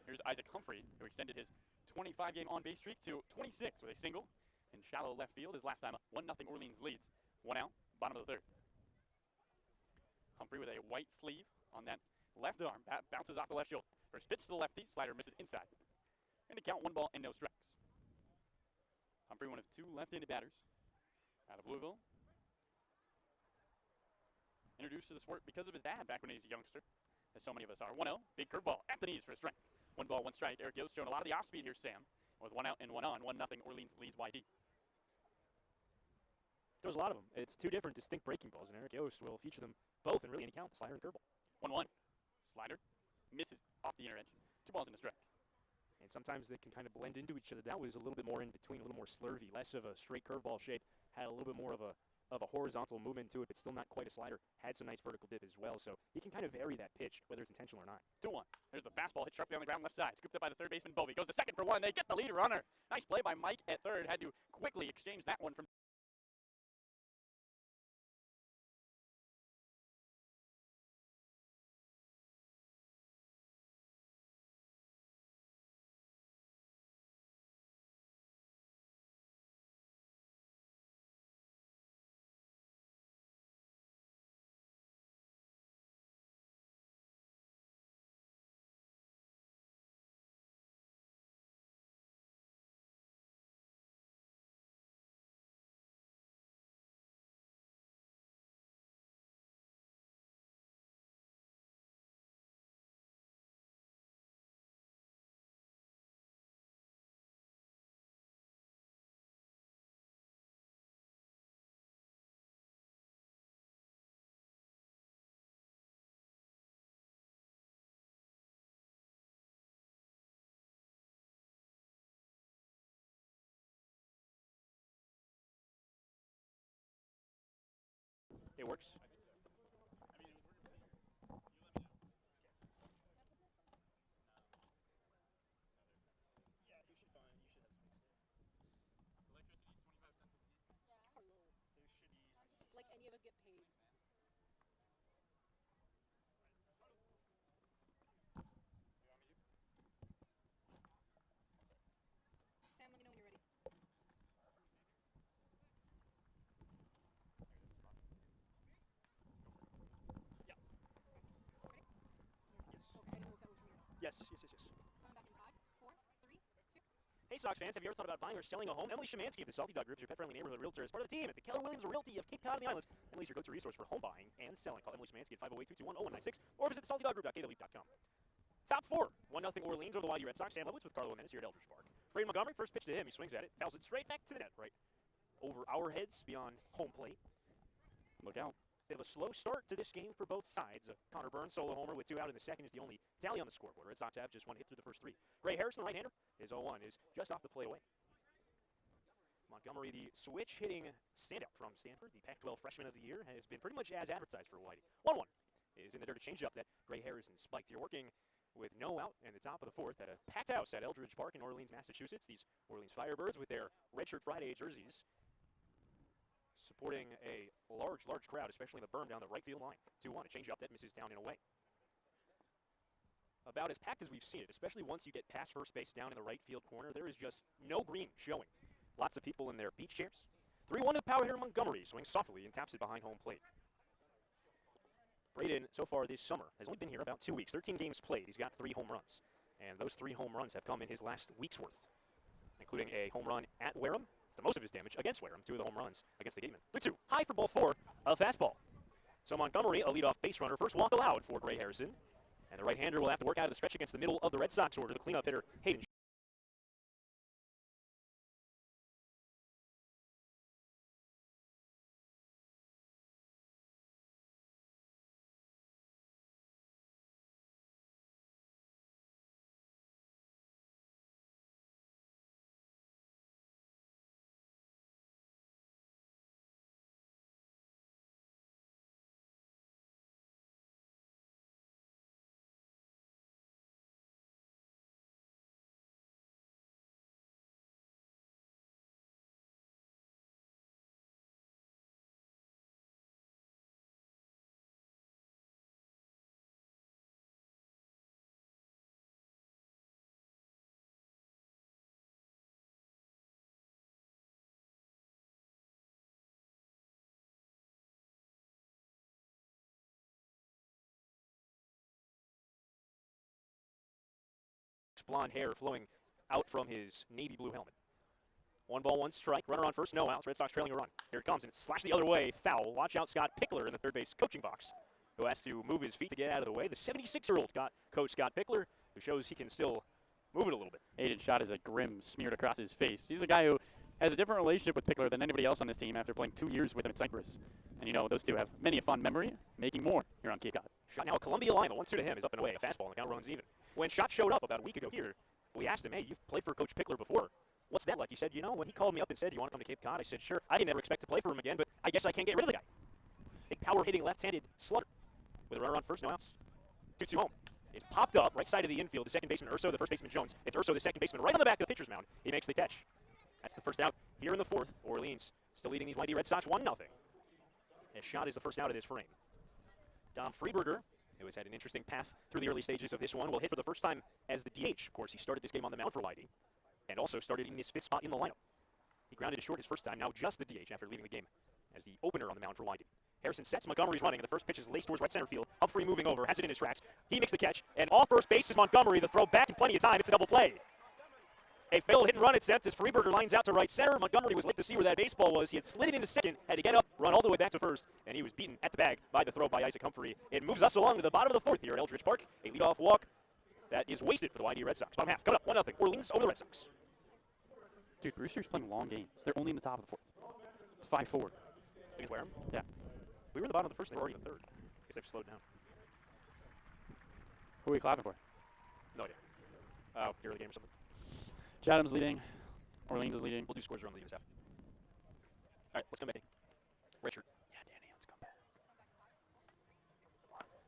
Here's Isaac Humphrey, who extended his 25-game on-base streak to 26 with a single in shallow left field. His last time up, 1-0 Orleans leads. 1 out, bottom of the third. Humphrey with a white sleeve on that left arm. Bat bounces off the left shoulder. First pitch to the lefty, slider misses inside. And to count 1 ball and no strikes. Humphrey, one of 2 left-handed batters out of Louisville. Introduced to the sport because of his dad back when he was a youngster, as so many of us are. 1-0, big curveball at the knees for a strike. 1 ball, 1 strike. Eric Yost showing a lot of the off speed here, Sam. With 1 out and 1 on. 1-0. Orleans leads Y-D. Throws a lot of them. It's two different distinct breaking balls, and Eric Yost will feature them both in really any count, the slider and curveball. 1-1. Slider. Misses off the inner edge. 2 balls and a strike. And sometimes they can kind of blend into each other. That was a little bit more in between, a little more slurvy, less of a straight curveball shape. Had a little bit more of a horizontal movement to it, but still not quite a slider. Had some nice vertical dip as well, so he can kind of vary that pitch, whether it's intentional or not. 2-1. There's the fastball hit sharply on the ground left side. Scooped up by the third baseman, Bovey. Goes to second for 1. They get the lead runner. Nice play by Mike at third. Had to quickly exchange that one from... It works. Like any of us get paid. Sam, let me know when you're ready. Yes. Coming back in 5, 4, 3, 2. Hey, Sox fans, have you ever thought about buying or selling a home? Emily Jimenez of the Salty Dog Group is your pet-friendly neighborhood realtor as part of the team at the Keller Williams Realty of Cape Cod and the Islands. Emily's your go-to resource for home buying and selling. Call Emily Jimenez at 508-221-0196 or visit thesaltydoggroup.kw.com. Top 4. 1-0 Orleans over the Y-D Red Sox. Sam Lebowitz with Carlo Jimenez here at Eldridge Park. Braden Montgomery, first pitch to him. He swings at it, fouls it straight back to the net, right over our heads beyond home plate. Look out. Bit of a slow start to this game for both sides. Connor Burns solo homer with 2 out in the second is the only tally on the scoreboard. Red Sox have just 1 hit through the first 3. Gray Harrison, the right-hander, is 0-1, is just off the play away. Montgomery, the switch hitting standout from Stanford, the Pac-12 freshman of the year, has been pretty much as advertised for Y-D. 1-1 is in the dirt to change up that Gray Harrison spiked. You're working with no out in the top of the 4th at a packed house at Eldridge Park in Orleans, Massachusetts. These Orleans Firebirds with their Redshirt Friday jerseys supporting a large crowd, especially in the berm down the right field line. 2-1, a change up that misses down and away. About as packed as we've seen it, especially once you get past first base down in the right field corner. There is just no green showing. Lots of people in their beach chairs. 3-1 to the power hitter Montgomery, swings softly and taps it behind home plate. Braden, so far this summer, has only been here about 2 weeks. 13 games played. He's got 3 home runs. And those 3 home runs have come in his last week's worth, including a home run at Wareham. The most of his damage against Wareham, 2 of the home runs against the Gatemen. 3-2, high for ball 4, a fastball. So Montgomery, a leadoff base runner, first walk allowed for Gray Harrison. And the right-hander will have to work out of the stretch against the middle of the Red Sox order. The cleanup hitter, Hayden. Blonde hair flowing out from his navy blue helmet. 1 ball, 1 strike. Runner on first, no outs. Red Sox trailing a run. Here it comes, and it's slashed the other way. Foul. Watch out, Scott Pickler in the third base coaching box, who has to move his feet to get out of the way. The 76-year-old Coach Scott Pickler who shows he can still move it a little bit. Aiden's shot is a grim smeared across his face. He's a guy who has a different relationship with Pickler than anybody else on this team after playing 2 years with him at Cyprus. And you know, those two have many a fond memory, making more here on Cape Cod. Shot now a Columbia line, the 1-2 to him is up and away. A fastball, and the count runs even. When Shot showed up about a week ago here, we asked him, hey, you've played for Coach Pickler before. What's that like? He said, you know, when he called me up and said, you want to come to Cape Cod? I said, sure. I didn't ever expect to play for him again, but I guess I can't get rid of the guy. Big power-hitting left-handed slutter with a runner on first, no outs. 2-2 home. It's popped up right side of the infield. The second baseman, Urso, the first baseman, Jones. It's Urso, the second baseman, right on the back of the pitcher's mound. He makes the catch. That's the first out here in the fourth. Orleans still leading these Y-D Red Sox 1-0. His Shot is the first out of this frame. Dom Freeberger, who has had an interesting path through the early stages of this one, will hit for the first time as the DH. Of course, he started this game on the mound for Y-D and also started in his fifth spot in the lineup. He grounded to short his first time, now just the DH after leaving the game as the opener on the mound for Y-D. Harrison sets, Montgomery's running, and the first pitch is laced towards right center field. Humphrey moving over, has it in his tracks. He makes the catch, and off first base is Montgomery. The throw back in plenty of time. It's a double play. A failed hit and run attempt as Freeberger lines out to right center. Montgomery was late to see where that baseball was. He had slid it into second, had to get up, run all the way back to first, and he was beaten at the bag by the throw by Isaac Humphrey. It moves us along to the bottom of the fourth here at Eldridge Park. A leadoff walk that is wasted for the Y-D Red Sox. Bottom half, coming up, 1-0. Orleans over the Red Sox. Dude, Brewster's playing long games. They're only in the top of the fourth. It's 5-4. Against Wareham? Yeah. We were in the bottom of the first, and they were already in the third. I guess they've slowed down. Who are we clapping for? No idea. Oh, here the game or something. Chatham's leading. Orleans is leading. We'll do scores around the leading half. All right, let's come back. Red shirt. Yeah, Danie, let's come back.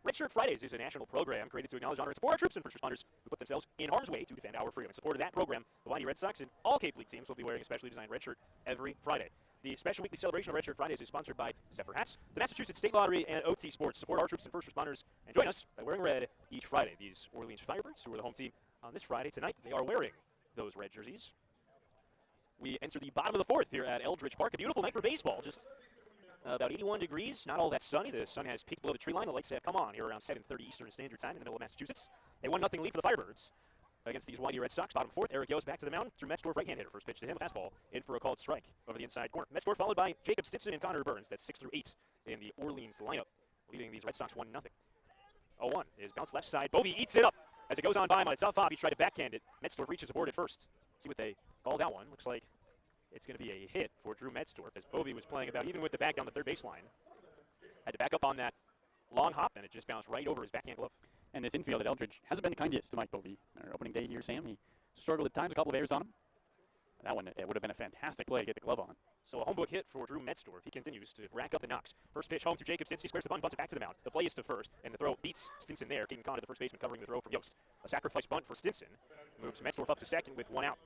Red Shirt Fridays is a national program created to acknowledge, honor, and support our troops and first responders who put themselves in harm's way to defend our freedom. In support of that program, the Y-D Red Sox and all Cape League teams will be wearing a specially designed red shirt every Friday. The special weekly celebration of Red Shirt Fridays is sponsored by Zephyr Hats, the Massachusetts State Lottery, and OT Sports. Support our troops and first responders and join us by wearing red each Friday. These Orleans Firebirds, who are the home team on this Friday tonight, they are wearing those red jerseys. We enter the bottom of the fourth here at Eldridge Park. A beautiful night for baseball. Just about 81 degrees, not all that sunny. The sun has peaked below the tree line. The lights have come on here around 7:30 Eastern Standard Time in the middle of Massachusetts. A 1-0 lead for the Firebirds against these Y-D Red Sox. Bottom fourth, Eric Yost back to the mound. Drew Metzdorf, right-hand hitter. First pitch to him, fastball in for a called strike over the inside corner. Metzdorf followed by Jacob Stinson and Connor Burns. That's 6 through 8 in the Orleans lineup, leading these Red Sox 1-0. 0-1 is bounced left side. Bovee eats it up as it goes on by him on a tough hop. He tried to backhand it. Metzdorf reaches aboard at first. See what they called that one. Looks like it's going to be a hit for Drew Metzdorf as Bovee was playing about even with the bag down the third baseline. Had to back up on that long hop, and it just bounced right over his backhand glove. And this infield at Eldridge hasn't been the kindest to Mike Bovee. Our opening day here, Sam, he struggled at times, a couple of errors on him. That one, it would have been a fantastic play to get the glove on. So a home book hit for Drew Metzdorf. He continues to rack up the knocks. First pitch home to Jacob Stinson. He squares the bunt, bunts it back to the mound. The play is to first, and the throw beats Stinson there. Caden Conner, the first baseman, covering the throw from Yost. A sacrifice bunt for Stinson. Moves Metzdorf up to second with 1 out.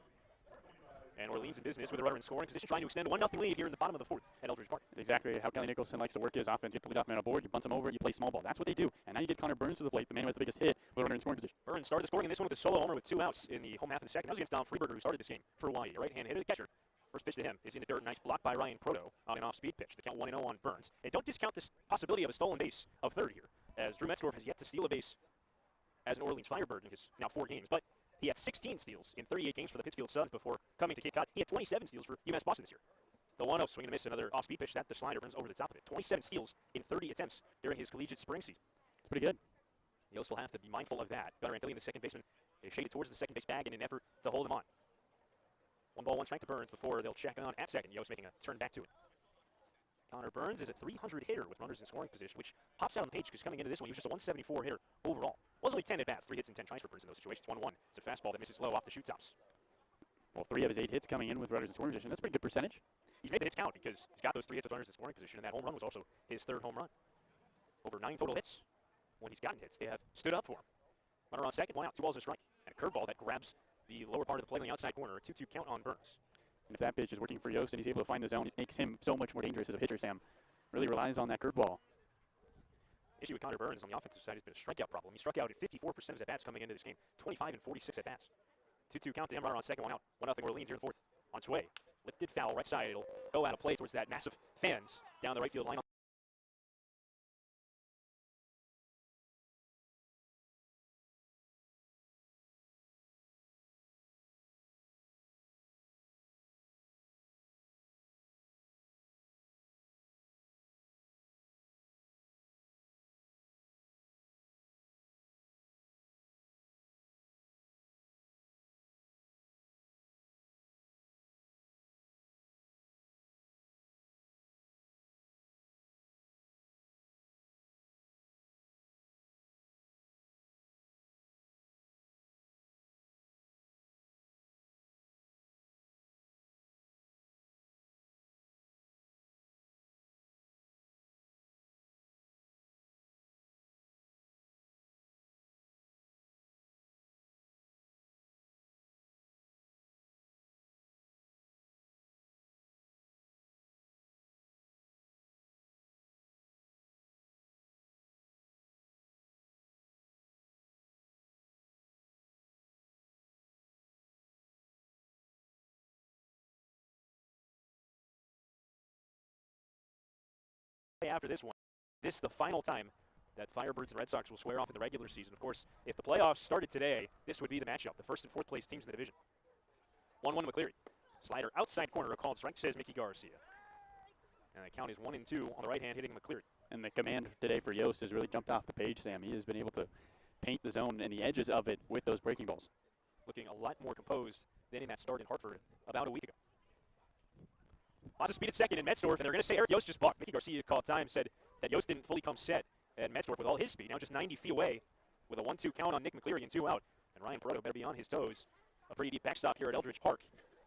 And Orleans in business with a runner in scoring position, trying to extend a 1-0 lead here in the bottom of the fourth at Eldridge Park. Exactly how Kelly Nicholson likes to work his offense. You get the leadoff man on board, you bunt him over, you play small ball. That's what they do. And now you get Connor Burns to the plate, the man who has the biggest hit, with a runner in scoring position. Burns started the scoring in this one with a solo homer with 2 outs in the home half of the second. That was against Dom Freeberger, who started this game for Y-D. Right-hand hitter, the catcher. First pitch to him is in the dirt. Nice block by Ryan Proto on an off-speed pitch. The count 1-0 on Burns. And don't discount this possibility of a stolen base of third here, as Drew Metzdorf has yet to steal a base as an Orleans Firebird in his now 4 games. But he had 16 steals in 38 games for the Pittsfield Suns before coming to Cape Cod. He had 27 steals for UMass Boston this year. The 1-0 swing and a miss, another off-speed pitch. That the slider runs over the top of it. 27 steals in 30 attempts during his collegiate spring season. It's pretty good. Yost will have to be mindful of that. Gunnar Antonian, the second baseman, is shaded towards the second base bag in an effort to hold him on. 1 ball, 1 strike to Burns before they'll check on at second. Yost making a turn back to it. Connor Burns is a 300 hitter with runners in scoring position, which pops out on the page because coming into this one, he was just a 174 hitter overall. Was only 10 at-bats, 3 hits and 10 tries for Burns in those situations. 1-1. It's a fastball that misses low off the shoot tops. Well, 3 of his 8 hits coming in with runners in scoring position. That's a pretty good percentage. He's made the hits count because he's got those 3 hits with runners in scoring position, and that home run was also his 3rd home run. Over 9 total hits. When he's gotten hits, they have stood up for him. Runner on second, 1 out, 2 balls and a strike. And a curveball that grabs the lower part of the plate on the outside corner. A 2-2 count on Burns. And if that pitch is working for Yost and he's able to find the zone, it makes him so much more dangerous as a pitcher, Sam. Really relies on that curveball. Issue with Connor Burns on the offensive side has been a strikeout problem. He struck out at 54% of his at-bats coming into this game. 25 and 46 at-bats. 2-2 count to him, runner on second, 1 out. 1-0 Orleans here in the fourth. On its way. Lifted foul right side. It'll go out of play towards that massive fans down the right field line. after this one. This is the final time that Firebirds and Red Sox will square off in the regular season. Of course, if the playoffs started today, this would be the matchup, the first and fourth place teams in the division. 1-1 McCleary. Slider outside corner, a called strike, says Mickey Garcia. And the count is 1-2 on the right hand, hitting McCleary. And the command today for Yost has really jumped off the page, Sam. He has been able to paint the zone and the edges of it with those breaking balls. Looking a lot more composed than in that start in Hartford about a week ago. Lots of speed at second in Metzdorf, and they're going to say Eric Yost just balked. Mickey Garcia called time, said that Yost didn't fully come set, and Metzdorf with all his speed, now just 90 feet away with a 1-2 count on Nick McCleary and 2 out. And Ryan Perotto better be on his toes. A pretty deep backstop here at Eldridge Park,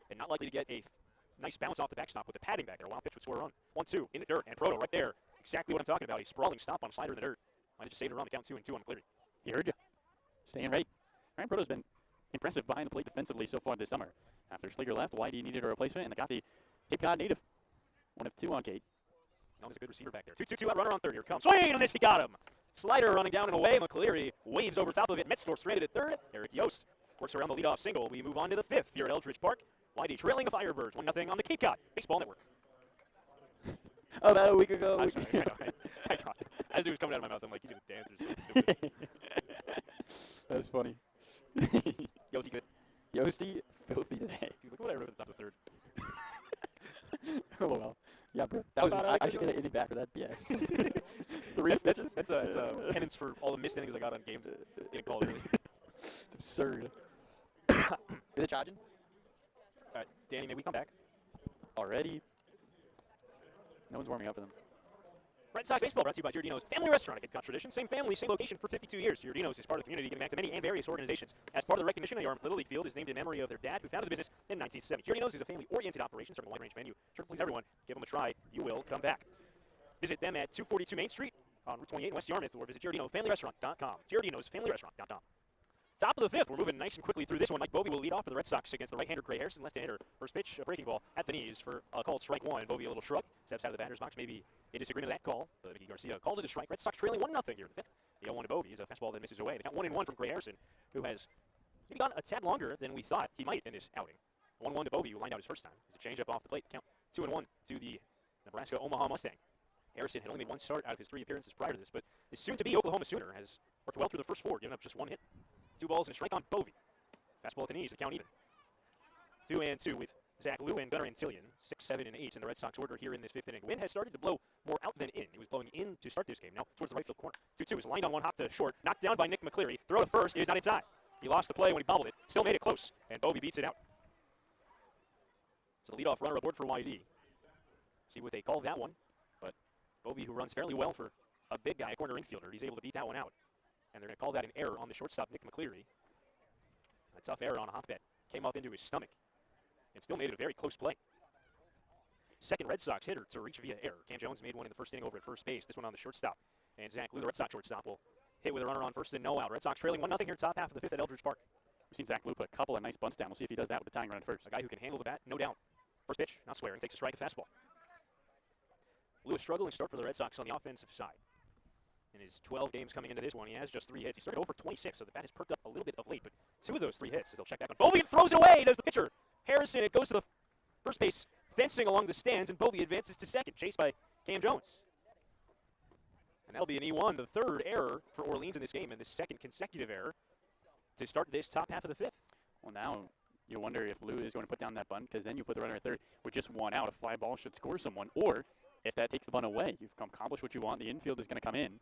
and not likely to get a nice bounce off the backstop with the padding back there. Wild pitch would score a run. 1-2 in the dirt, and Perotto right there. Exactly what I'm talking about. A sprawling stop on a slider in the dirt. Might have just saved a run. The count 2-2 on McCleary. He heard you. Staying right. Ryan Protto's been impressive behind the plate defensively so far this summer. After Schliger left, Y-D needed a replacement, and they got the Cape Cod native. 1 of 2 on Kate. Known as a good receiver back there. 2-2 out, runner on third. Here comes. Swing, and this he got him. Slider running down and away. McCleary waves over top of it. Metzdorf stranded at third. Eric Yost works around the leadoff single. We move on to the fifth here at Eldridge Park. Y-D trailing the Firebirds 1-0 on the Cape Cod Baseball Network. About a week ago. I'm sorry. I got it. As it was coming out of my mouth, I'm like, he's going to dance or something stupid. That's funny. Yosti good. Yosti, filthy today. Dude, look what I wrote at the top of the third. Oh, well. Yeah, bro. That was, I should get an inning back for that. Yes. That's a penance for all the missed innings I got on games getting called early. It's absurd. Is it charging? All right, Danny, may we come back? Already? No one's warming up for them. Red Sox Baseball brought to you by Giardino's Family Restaurant. A good tradition. Same family, same location for 52 years. Giardino's is part of the community, giving back to many and various organizations. As part of the recognition, the Yarmouth Little League Field is named in memory of their dad, who founded the business in 1970. Giardino's is a family-oriented operation serving a wide-range menu. Sure to please everyone. Give them a try. You will come back. Visit them at 242 Main Street on Route 28 in West Yarmouth, or visit GiardinoFamilyRestaurant.com. Giardino'sFamilyRestaurant.com. Top of the fifth. We're moving nice and quickly through this one. Mike Bovey will lead off for the Red Sox against the right-hander Gray Harrison. Left-hander. First pitch, a breaking ball at the knees for a called strike one. Bovey a little shrug. Steps out of the batter's box. Maybe a disagreement with that call. But Mickey Garcia called it a strike. Red Sox trailing 1-0 here in the fifth. The 0-1 to Bovey is a fastball that misses away. They got 1-1 from Gray Harrison, who has maybe gone a tad longer than we thought he might in this outing. 1-1 to Bovey, who lined out his first time. There's a changeup off the plate. Count 2-1 to the Nebraska Omaha Mustang. Harrison had only made one start out of his 3 appearances prior to this, but the soon-to-be Oklahoma Sooner has worked well through the first 4, giving up just 1 hit. 2 balls and a strike on Bovey. Fastball at the knees, the count even. 2-2 with Zach Lou and Gunnar Antillion. 6, 7, and 8 in the Red Sox order here in this 5th inning. Wind has started to blow more out than in. He was blowing in to start this game. Now towards the right field corner. 2-2 is lined on one hop to short. Knocked down by Nick McCleary. Throw to first is not inside. He lost the play when he bobbled it. Still made it close, and Bovey beats it out. So the leadoff runner aboard for Y-D. See what they call that one. But Bovey, who runs fairly well for a big guy, a corner infielder, he's able to beat that one out. And they're going to call that an error on the shortstop, Nick McCleary. A tough error on a hop that came up into his stomach and still made it a very close play. Second Red Sox hitter to reach via error. Cam Jones made one in the first inning over at first base. This one on the shortstop. And Zach Lou, the Red Sox shortstop, will hit with a runner on first and no out. Red Sox trailing 1-0 here, top half of the 5th at Eldridge Park. We've seen Zach Lou put a couple of nice bunts down. We'll see if he does that with the tying run at first. A guy who can handle the bat, no doubt. First pitch, not swearing, takes a strike, a fastball. Lou is struggling start for the Red Sox on the offensive side. In his 12 games coming into this one, he has just 3 hits. He started over 26, so the bat has perked up a little bit of late, but 2 of those 3 hits as they'll check back on Bovey and throws it away. Does the pitcher. Harrison, it goes to the first base fencing along the stands, and Bovey advances to second, chased by Cam Jones. And that'll be an E1, the 3rd error for Orleans in this game, and the 2nd consecutive error to start this top half of the 5th. Well, now you wonder if Lou is going to put down that bunt, because then you put the runner at third with just 1 out. A fly ball should score someone, or if that takes the bunt away, you've accomplished what you want. The infield is going to come in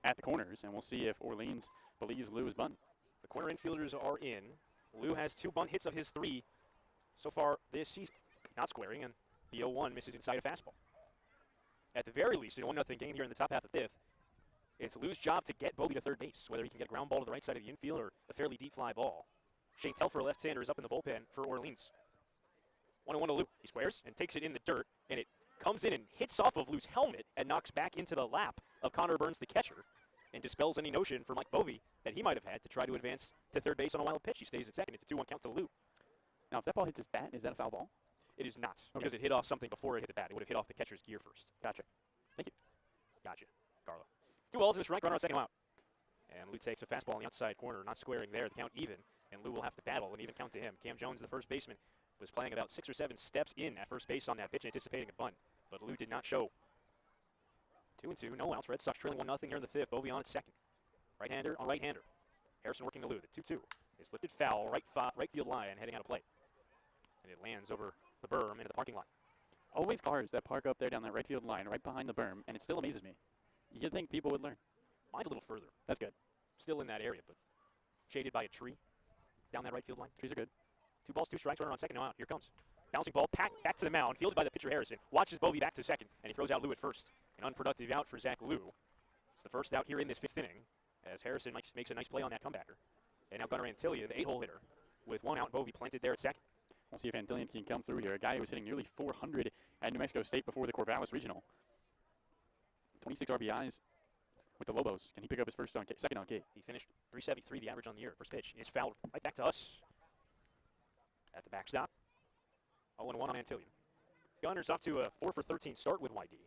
at the corners, and we'll see if Orleans believes Lou is bunt. The corner infielders are in. Lou has 2 bunt hits of his 3 so far this season. Not squaring, and the 0-1 misses inside a fastball. At the very least, in a 1-0 game here in the top half of the 5th, it's Lou's job to get Bovey to third base, whether he can get a ground ball to the right side of the infield or a fairly deep fly ball. Shane Telfer, a left-hander, is up in the bullpen for Orleans. 1-1 to Lou. He squares and takes it in the dirt, and it comes in and hits off of Lou's helmet and knocks back into the lap of Connor Burns, the catcher, and dispels any notion for Mike Bovey that he might have had to try to advance to third base on a wild pitch. He stays at second. It's a 2-1 count to Lou. Now, if that ball hits his bat, is that a foul ball? It is not, because it hit off something before it hit the bat. It would have hit off the catcher's gear first. Gotcha. Thank you. Gotcha, Carlo. 2 balls and a strike, runner on second out. And Lou takes a fastball on the outside corner, not squaring there. The count even, and Lou will have to battle, an even count to him. Cam Jones, the first baseman, was playing about 6 or 7 steps in at first base on that pitch, anticipating a bunt, but Lou did not show 2-2, no outs. Red Sox trailing 1-0 here in the fifth. Bovey on at second. Right-hander on right-hander. Harrison working to Lou. The 2-2 is lifted foul, right field line, heading out of play. And it lands over the berm into the parking lot. Always cars that park up there down that right field line, right behind the berm, and it still amazes me. You'd think people would learn. Mine's a little further. That's good. Still in that area, but shaded by a tree down that right field line. Trees are good. 2 balls, 2 strikes, runner on second, no out. Here comes. Bouncing ball, back to the mound, fielded by the pitcher Harrison. Watches Bovey back to second, and he throws out Lou at first. An unproductive out for Zach Lou. It's the first out here in this fifth inning, as Harrison makes a nice play on that comebacker. And now Gunnar Antillion, the 8-hole hitter, with 1 out. Bovey planted there at second. We'll see if Antillion can come through here. A guy who was hitting nearly 400 at New Mexico State before the Corvallis Regional. 26 RBIs with the Lobos. Can he pick up his second on K? He finished 373, the average on the year. First pitch is fouled right back to us at the backstop. 0-1 on Antillion. Gunnar's off to a 4-for-13 start with Y-D.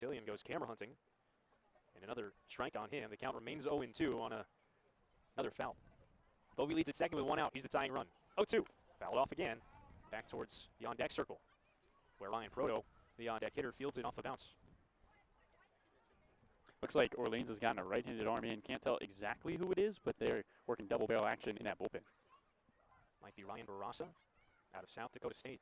Antillion goes camera hunting, and another strike on him. The count remains 0-2 on another foul. Bovey leads at second with 1 out. He's the tying run. 0-2. Fouled off again, back towards the on-deck circle, where Ryan Proto, the on-deck hitter, fields it off the bounce. Looks like Orleans has gotten a right-handed arm in. Can't tell exactly who it is, but they're working double barrel action in that bullpen. Might be Ryan Barassa out of South Dakota State.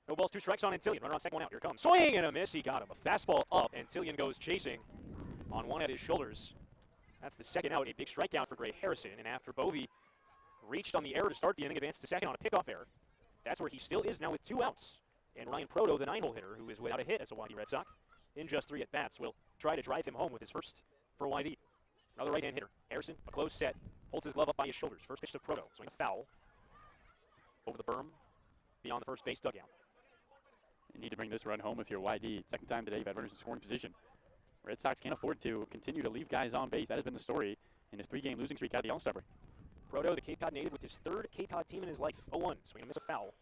No balls, 2 strikes on Antillion. Runner on second, 1 out. Here comes. Swing and a miss. He got him. A fastball up. Antillion goes chasing on one at his shoulders. That's the second out. A big strikeout for Gray Harrison. And after Bovey reached on the error to start the inning, advanced to second on a pickoff error. That's where he still is now with 2 outs. And Ryan Proto, the 9-hole hitter, who is without a hit as a Y-D Red Sox, in just 3 at-bats, will try to drive him home with his first for Y-D. Another right-hand hitter. Harrison, a close set, holds his glove up by his shoulders. First pitch to Proto. Swing a foul over the berm beyond the first base dugout. You need to bring this run home if you're Y-D. Second time today you've had runners in scoring position. Red Sox can't afford to continue to leave guys on base. That has been the story in his 3-game losing streak out of the All-Star break. Proto, the Cape Cod native, with his 3rd Cape Cod team in his life. 0-1, swing and miss a foul.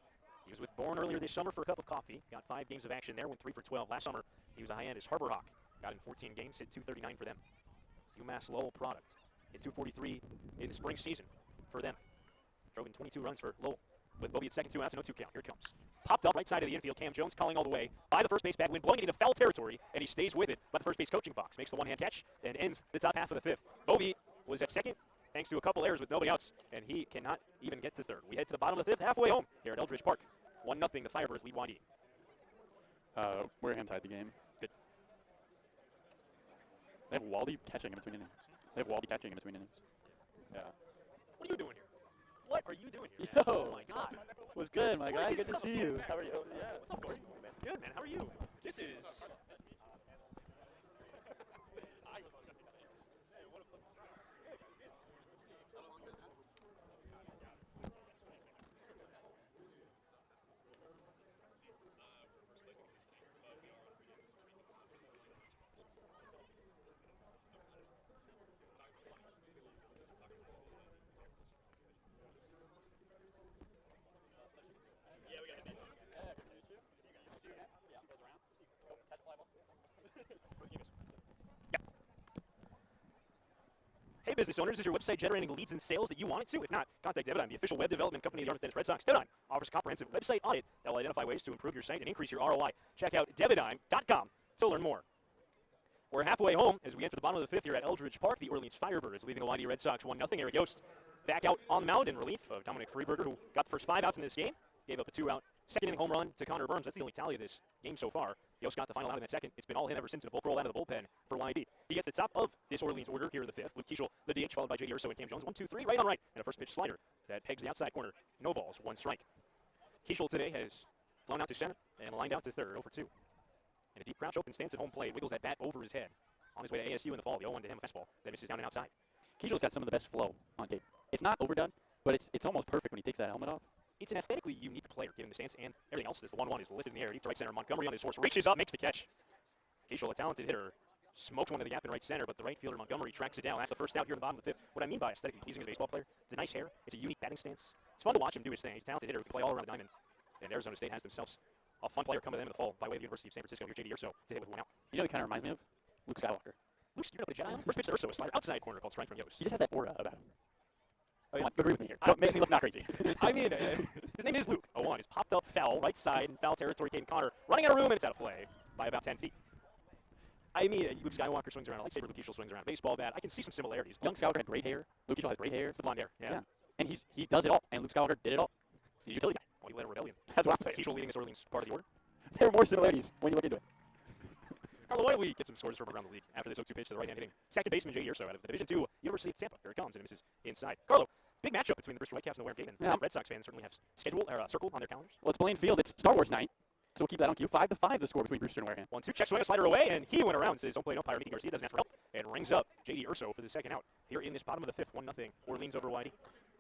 He was with Bourne earlier this summer for a cup of coffee. Got 5 games of action there, went 3 for 12. Last summer, he was a high-end as Harbor Hawk. Got in 14 games, hit .239 for them. UMass Lowell product. Hit .243 in the spring season for them. Drove in 22 runs for Lowell. With Bovey at second, 2 outs, and 0-2 count. Here it comes. Popped up right side of the infield. Cam Jones calling all the way by the first base bag, wind blowing it into foul territory, and he stays with it by the first base coaching box. Makes the one-hand catch and ends the top half of the 5th. Bovey was at second thanks to a couple errors with nobody outs, and he cannot even get to 3rd. We head to the bottom of the 5th, halfway home here at Eldridge Park. 1-0, the Firebirds lead Y-D. Wareham tied the game. Good. They have Waldy catching in between innings. Yeah. What are you doing here? What are you doing here, Yo. man? Oh, my God. What's good, my guy? What is Good to up, see you. man? How are you? Yeah. What's up, Gordon? Good, man. How are you? This is... Hey, business owners, is your website generating leads and sales that you want it to? If not, contact Devidine, the official web development company of the Arlington Dennis Red Sox. Devidine offers a comprehensive website audit that will identify ways to improve your site and increase your ROI. Check out devidine.com to learn more. We're halfway home as we enter the bottom of the 5th here at Eldridge Park. The Orleans Firebirds leading the Y-D Red Sox 1-0. Eric Yost back out on the mound in relief of Dominic Freeberger, who got the first 5 outs in this game. Gave up a 2-out second inning home run to Connor Burns. That's the only tally of this game so far. Yost got the final out in that second. It's been all him ever since in a bulk roll out of the bullpen for Y-D. He gets the top of this Orleans order here in the 5th. Luke Keishel, the DH, followed by J.D. Urso and Cam Jones. 1-2-3, right on right. And a first pitch slider that pegs the outside corner. No balls, 1 strike. Keishel today has flown out to center and lined out to 3rd, 0 for 2. In a deep crouch open stance at home plate, wiggles that bat over his head. On his way to ASU in the fall, the 0-1 to him, a fastball that misses down and outside. Keishel's got some of the best flow on tape. It's not overdone, but it's almost perfect when he takes that helmet off. It's an aesthetically unique player, given the stance and everything else. This the 1-1 is lifted in the air, deep to right center. Montgomery on his horse reaches up, makes the catch. Casual, a talented hitter, smoked one to the gap in right center, but the right fielder Montgomery tracks it down. That's the first out here in the bottom of the fifth. What I mean by aesthetically pleasing as a baseball player, the nice hair, it's a unique batting stance. It's fun to watch him do his thing. He's a talented hitter who can play all around the diamond. And Arizona State has themselves a fun player come to them in the fall by way of the University of San Francisco. Here, J.D. Urso to hit with one out. You know, he kind of reminds me of Luke Skywalker. Luke, you're up at Jedi. First pitch to Urso, a slider outside corner called strike from Yost. He just has that aura about him. Oh, Come on, agree with me here. Don't make me look not crazy. I mean, his name is Luke. 0-1 is popped up foul, right side in foul territory. Caden Connor running out of room, and it's out of play by about 10 feet. I mean, Luke Skywalker swings around a lightsaber. Luke Eagle swings around a baseball bat. I can see some similarities. Young Skywalker had great hair. Luke Eagle has great hair. It's the blonde hair. Yeah. And he does it all. And Luke Skywalker did it all. He's a utility guy. Well, he led a rebellion. That's what I'm saying. Keishel leading this Orleans part of the order. There are more similarities when you look into it. Carlo, why don't we get some scores from around the league after this 0-2 pitch to the right-hand hitting second baseman J.D. Urso out of the Division II University of Tampa. Here it comes, and misses inside. Carlo, big matchup between the Bristol Whitecaps and the Wareham Gatemen. Yeah. Red Sox fans certainly have circled on their calendars. Well, it's Blaine Field. It's Star Wars night. So we'll keep that on cue. 5-5 the score between Brewster and Wareham. 1-2, check swing, a slider away, and he went around. Says, don't play umpire. Mickey Garcia doesn't ask for help, and rings up J.D. Urso for the second out here in this bottom of the fifth. 1-0. Orleans over Y-D.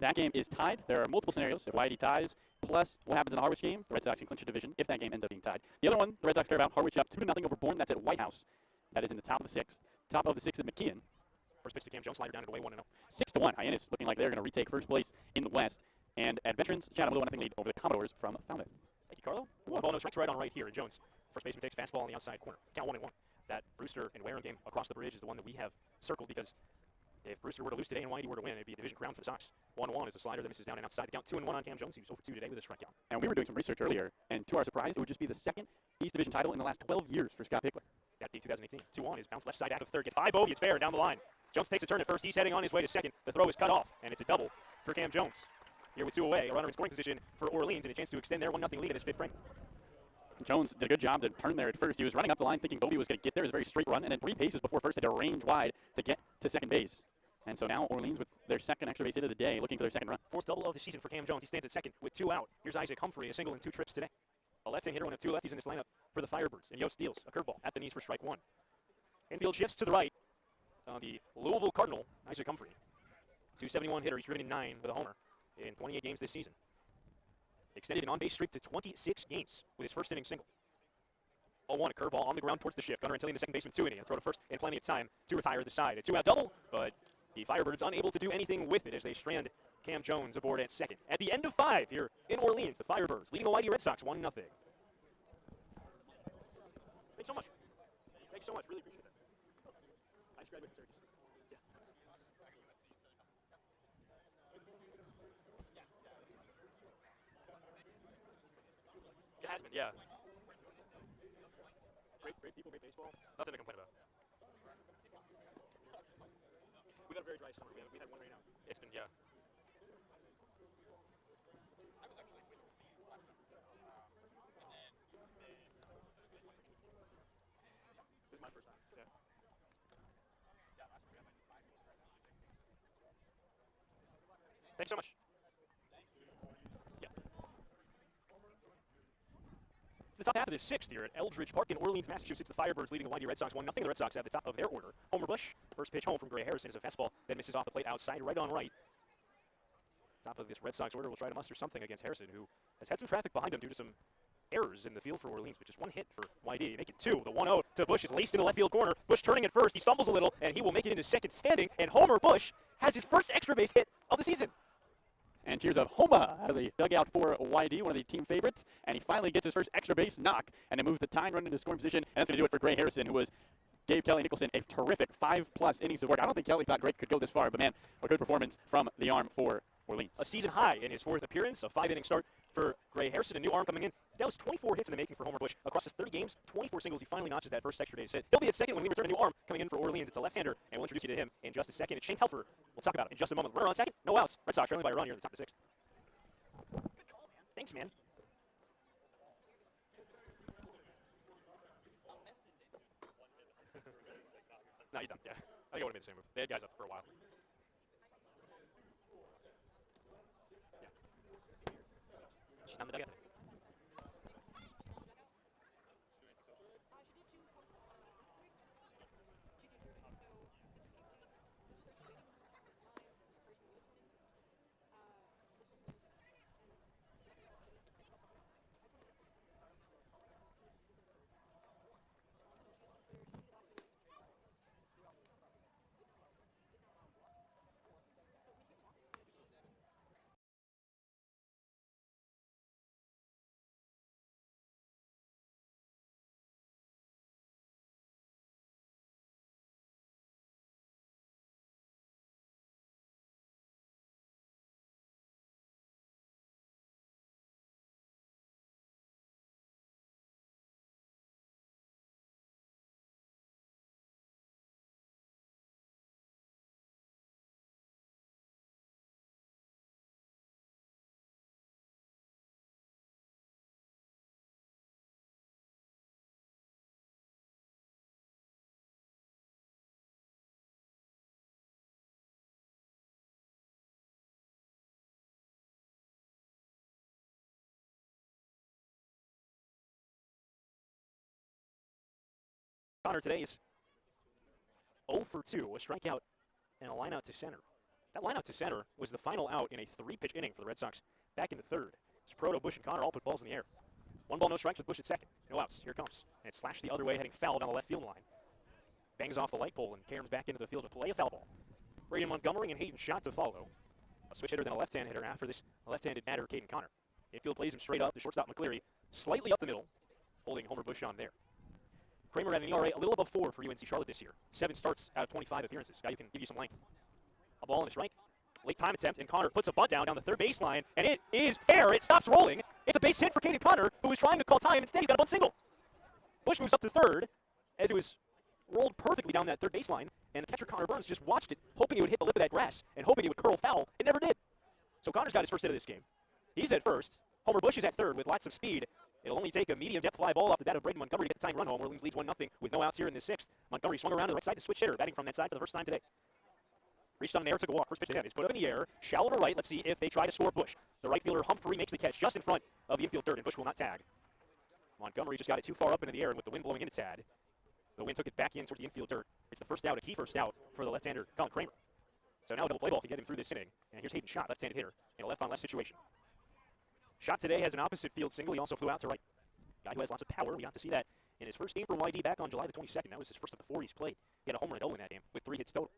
That game is tied. There are multiple scenarios. If Y-D ties, plus what happens in the Harwich game, the Red Sox can clinch a division if that game ends up being tied. The other one, the Red Sox care about, Harwich up 2-0 over Bourne. That's at White House. That is in the top of the sixth. Top of the sixth is McKeon. First pitch to Cam Jones, slider down and away, 1-0. 6-1. Hyenas looking like they're going to retake first place in the West. And at Veterans, Chatham will 1-0 lead over the Commodores from Falmouth. Thank you, Carlo. 1 ball, no strikes, right on right here. And Jones, first baseman, takes a fastball on the outside corner. Count 1-1. That Brewster and Wareham game across the bridge is the one that we have circled because if Brewster were to lose today and Y-D were to win, it'd be a division crown for the Sox. 1-1 is a slider that misses down and outside. Count 2-1 on Cam Jones. He was over 2 today with a strikeout. And we were doing some research earlier, and to our surprise, it would just be the second East Division title in the last 12 years for Scott Pickler. That being 2018. 2-1 is bounced left side out of third. Gets by Bovey. It's fair down the line. Jones takes a turn at first. He's heading on his way to second. The throw is cut off, and it's a double for Cam Jones. Here with 2 away, a runner in scoring position for Orleans, and a chance to extend their 1-0 lead in this fifth frame. Jones did a good job to turn there at first. He was running up the line thinking Bovey was going to get there. It was a very straight run, and then 3 paces before first had to range wide to get to second base. And so now Orleans with their second extra base hit of the day, looking for their second run. 4th double of the season for Cam Jones. He stands at second with 2 out. Here's Isaac Humphrey, a single in 2 trips today. A left-hand hitter, one of 2 lefties in this lineup for the Firebirds. And Yost deals a curveball at the knees for strike 1. Infield shifts to the right. The Louisville Cardinal, Isaac Humphrey. 271 hitter. He's driven in 9 with a homer in 28 games this season. Extended an on-base streak to 26 games with his first inning single. 0-1, a curveball on the ground towards the shift. Gunnar Antilli, the second baseman, 2 inning, and throw to first, and plenty of time to retire the side. A 2-out double, but the Firebirds unable to do anything with it as they strand Cam Jones aboard at second. At the end of 5 here in Orleans, the Firebirds leading the Y-D Red Sox 1-0. Thanks so much. Thanks so much. Really appreciate that. I just graduated from Syracuse. Yeah. It has been, yeah. Great people, great baseball. Nothing to complain about. We've had a very dry summer. We had one right now. It's been, yeah. This is my first time. Yeah. Thanks so much. Yeah. It's the top half of the 6th here at Eldridge Park in Orleans, Massachusetts. The Firebirds leading the Y-D Red Sox 1-0. The Red Sox at the top of their order. Homer Bush, first pitch home from Gray Harrison is a fastball that misses off the plate outside, right on right. Top of this Red Sox order will try to muster something against Harrison, who has had some traffic behind him due to some errors in the field for Orleans, but just 1 hit for Y-D. Make it 2. The 1-0 to Bush is laced in the left field corner. Bush turning at first. He stumbles a little, and he will make it into second standing. And Homer Bush has his first extra base hit of the season. And cheers of Homa out of the dugout for Y-D, one of the team favorites. And he finally gets his first extra base knock, and it moves the tying run into scoring position. And that's going to do it for Gray Harrison, who gave Kelly Nicholson a terrific 5+ innings of work. I don't think Kelly thought Gray could go this far, but man, a good performance from the arm for Orleans. A season high in his 4th appearance, a 5-inning start for Gray Harrison, a new arm coming in. That was 24 hits in the making for Homer Bush. Across his 30 games, 24 singles. He finally notches that first extra base hit. He'll be at second when we return a new arm coming in for Orleans. It's a left-hander, and we'll introduce you to him in just a second. It's Shane Telfer. We'll talk about it in just a moment. Runner on second, no outs. Red Sox trailing by a run here in the top of the 6th. Thanks, man. No, you're done. Yeah. I think I would have made the same move. They had guys up for a while. Yeah. She's down the dugout. Connor today is 0 for 2, a strikeout and a line out to center. That line out to center was the final out in a 3-pitch inning for the Red Sox back in the third. As Proto, Bush, and Connor all put balls in the air. 1 ball, no strikes with Bush at second. No outs. Here it comes. And it's slashed the other way, heading foul down the left field line. Bangs off the light pole and caroms back into the field to play a foul ball. Braden Montgomery and Hayden Schott to follow. A switch hitter, then a left-hand hitter after this left-handed batter, Caden Connor. Infield plays him straight up. The shortstop, McCleary, slightly up the middle, holding Homer Bush on there. Kramer had an ERA a little above 4 for UNC Charlotte this year. 7 starts out of 25 appearances. Guy who can give you some length. A ball and a strike. Late time attempt, and Connor puts a bunt down the third baseline, and it is fair. It stops rolling. It's a base hit for Caden Connor, who was trying to call time. Instead, he's got a bunt single. Bush moves up to third as it was rolled perfectly down that third baseline, and the catcher, Connor Burns, just watched it, hoping it would hit the lip of that grass and hoping it would curl foul. It never did. So Connor's got his first hit of this game. He's at first. Homer Bush is at third with lots of speed. It'll only take a medium-depth fly ball off the bat of Braden Montgomery to get the tying run home. Orleans leads 1-0 with no outs here in the 6th. Montgomery swung around to the right side to switch hitter, batting from that side for the first time today. Reached on an air, took a walk. First pitch to him is put up in the air, shallow to right. Let's see if they try to score Bush. The right fielder Humphrey makes the catch just in front of the infield third, and Bush will not tag. Montgomery just got it too far up into the air, and with the wind blowing in its head, the wind took it back in towards the infield dirt. It's the first out, a key first out for the left-hander, Colin Kramer. So now a double play ball can get him through this inning. And here's Hayden Schott, left-handed hitter, in a left-on-left situation. Schott today has an opposite field single. He also flew out to right. Guy who has lots of power. We got to see that in his first game for Y-D back on July the 22nd. That was his first of the 4 he's played. He had a home run in that game with 3 hits total.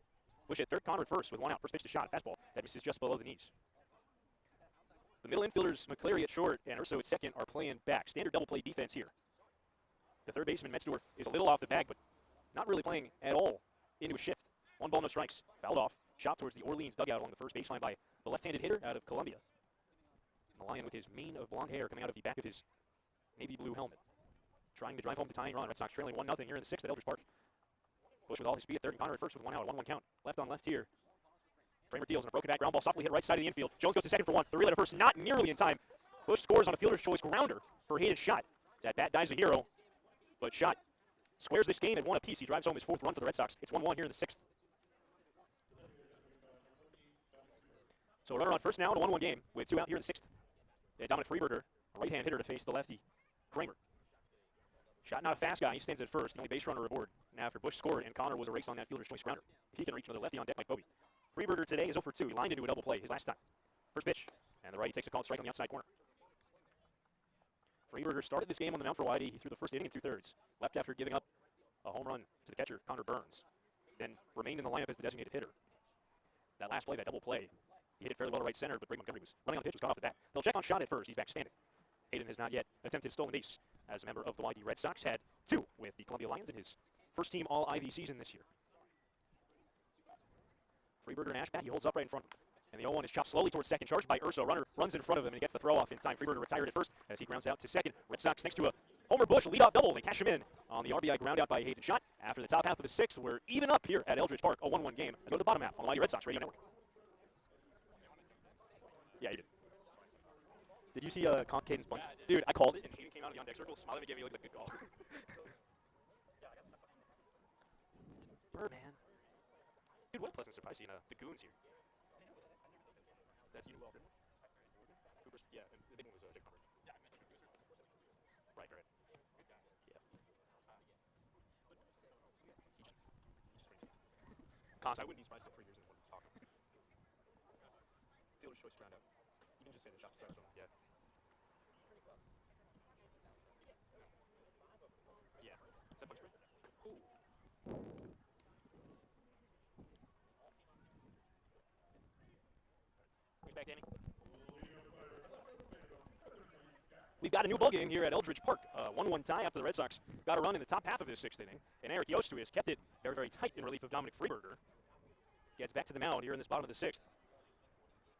Bush at third, Connor at first with 1 out. First pitch to Schott, fastball that misses just below the knees. The middle infielders, McCleary at short and Urso at second, are playing back. Standard double play defense here. The third baseman, Metzdorf, is a little off the bag, but not really playing at all into a shift. 1 ball, no strikes. Fouled off. Shot towards the Orleans dugout along the first baseline by the left-handed hitter out of Columbia. The Lion with his mane of blonde hair coming out of the back of his navy blue helmet. Trying to drive home the tying run. Red Sox trailing 1-0 here in the 6th at Eldridge Park. Bush with all his speed at third, and Connor at first with 1 out, a 1-1 count. Left on left here. Kramer deals on a broken back ground ball, softly hit right side of the infield. Jones goes to second for 1. The relay to first, not nearly in time. Bush scores on a fielder's choice grounder for Hayden Schott. That bat dies a hero, but Schott squares this game at 1 apiece. He drives home his 4th run for the Red Sox. It's 1-1 here in the 6th. So a runner on first now in a 1-1 game with 2 out here in the 6th. Dominic Freeberger, a right-hand hitter to face the lefty Kramer. Schott not a fast guy. He stands at first, the only base runner aboard. Now after Bush scored, and Connor was a race on that fielder's choice grounder. If he can reach another lefty on deck like Bobby. Freeberger today is 0 for 2. He lined into a double play his last time. First pitch, and the righty takes a called strike on the outside corner. Freeberger started this game on the mound for Y-D. He threw the first inning in 2/3. Left after giving up a home run to the catcher, Connor Burns. Then remained in the lineup as the designated hitter. That last play, that double play, he hit it fairly well to right center, but Braden Montgomery was running on the pitch, was caught off the bat. They'll check on Schott at first. He's back standing. Hayden has not yet attempted a stolen base as a member of the Y-D Red Sox. Had 2 with the Columbia Lions in his first team All-Ivy season this year. Freeberger and Ashbat, he holds up right in front of him. And the 0-1 is chopped slowly towards second. Charged by Urso. Runner runs in front of him and he gets the throw off in time. Freeberger retired at first as he grounds out to second. Red Sox next to a Homer Bush leadoff double. They cash him in on the RBI ground out by Hayden Schott. After the top half of the 6th, we're even up here at Eldridge Park. A 1-1 game. Let's go to the bottom half on the Y-D Red Sox Radio Network. Yeah, you did. Did you see Caden's bunt? Dude, I called it, and Hayden came out of the on-deck circle, smiled at me, gave me a look like a good call. Birdman. Dude, what a pleasant surprise seeing the goons here. That's you well. Cooper's, yeah, the big one was Jake Cooper. Yeah, I mentioned Cooper. Right. Yeah. Cons, I wouldn't be surprised if 3 years in one talk. Fielder's choice round out. You can just say the shot starts on, yeah. Yeah. Is that punch right? Ooh. Get back, Danie. We've got a new ball game here at Eldridge Park. 1-1 tie after the Red Sox got a run in the top half of this 6th inning. And Eric Yostu has kept it very, very tight in relief of Dominic Freeberger. Gets back to the mound here in this bottom of the 6th.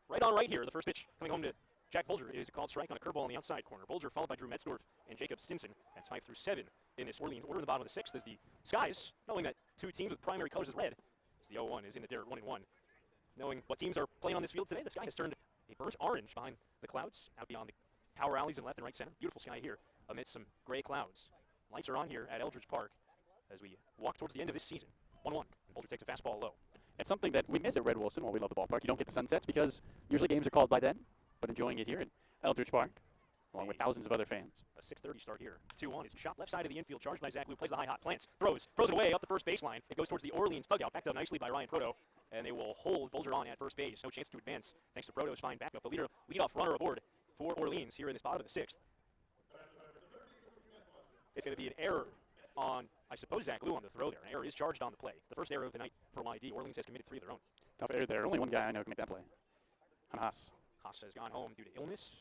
Right on right here, the first pitch coming home to Jack Bolger is a called strike on a curveball on the outside corner. Bolger followed by Drew Metzdorf and Jacob Stinson. That's 5 through 7 in this Orleans order in the bottom of the 6th as the Skies, knowing that 2 teams with primary colors is red, as the 0-1 is in the dirt 1-1. Knowing what teams are playing on this field today, the sky has turned a burnt orange behind the clouds, out beyond the power alleys in left and right center. Beautiful sky here amidst some gray clouds. Lights are on here at Eldridge Park as we walk towards the end of this season. 1-1, and Bolger takes a fastball low. It's something that we miss at Red Wilson while we love the ballpark. You don't get the sunsets because usually games are called by then, but enjoying it here at Eldridge Park. along with thousands of other fans. A 6:30 start here. 2-1 is shot left side of the infield, charged by Zach Lou, plays the high hot, plants, throws it away up the first baseline. It goes towards the Orleans dugout, backed up nicely by Ryan Proto, and they will hold Bulger on at first base. No chance to advance thanks to Proto's fine backup. The leadoff runner aboard for Orleans here in this bottom of the 6th. It's going to be an error on, I suppose, Zach Lou on the throw there. An error is charged on the play. The first error of the night for Y-D. Orleans has committed 3 of their own. Tough error there. Only one guy I know can make that play. Haas. Haas has gone home due to illness.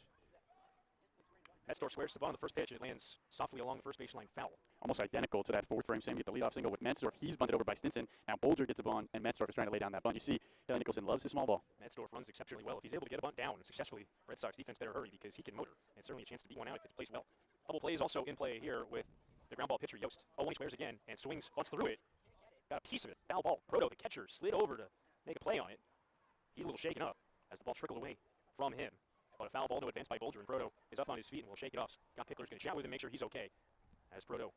Metzdorf squares to the ball on the first pitch, and it lands softly along the first baseline foul. Almost identical to that 4th frame Sam get the leadoff single with Metzdorf. He's bunted over by Stinson. Now Bulger gets a bunt, and Metzdorf is trying to lay down that bunt. You see, Kelly Nicholson loves his small ball. Metzdorf runs exceptionally well. If he's able to get a bunt down successfully, Red Sox defense better hurry because he can motor. And certainly a chance to beat one out if it's placed well. Double play is also in play here with the ground ball pitcher Yost. Oh, when he squares again and swings, bunts through it. Got a piece of it. Foul ball. Proto, the catcher, slid over to make a play on it. He's a little shaken up as the ball trickled away from him. But a foul ball, no advance by Bulger, and Proto is up on his feet and will shake it off. Scott Pickler's going to chat with him, make sure he's okay, as Proto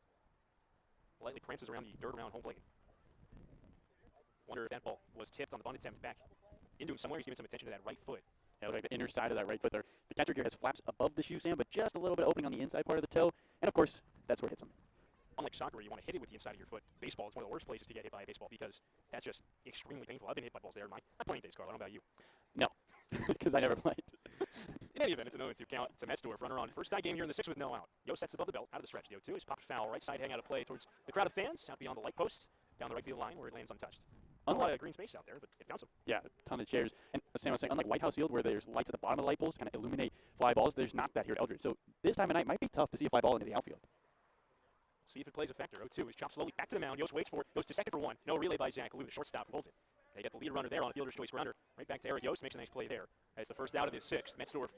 lightly prances around the dirt around home plate. Wonder if that ball was tipped on the bunt attempt back into him somewhere. He's giving some attention to that right foot. Yeah, like the inner side of that right foot there. The catcher gear has flaps above the shoe, Sam, but just a little bit opening on the inside part of the toe. And of course, that's where it hits him. Unlike soccer, where you want to hit it with the inside of your foot, baseball is one of the worst places to get hit by a baseball because that's just extremely painful. I've been hit by balls there in my playing days, Carlo. I don't know about you. No, because I never played. In any event, it's a 0-2 count. It's a Metzdorf runner on. First tie game here in the 6th with no out. Yo sets above the belt, out of the stretch. The 0-2 is popped foul. Right side hang out of play towards the crowd of fans, out beyond the light post, down the right field line where it lands untouched. A lot of green space out there, but it counts them. Yeah, a ton of chairs. And Sam was saying, unlike White House Field where there's lights at the bottom of the light poles to kind of illuminate fly balls, there's not that here at Eldridge. So this time of night might be tough to see a fly ball into the outfield. See if it plays a factor. 0-2 is chopped slowly back to the mound. Yost waits for it. Goes to second for 1. No relay by Zach Lou. The shortstop holds it. They get the lead runner there on a fielder's choice grounder. Right back to Eric Yost. Makes a nice play there. As the first out of the 6th. Metzdorf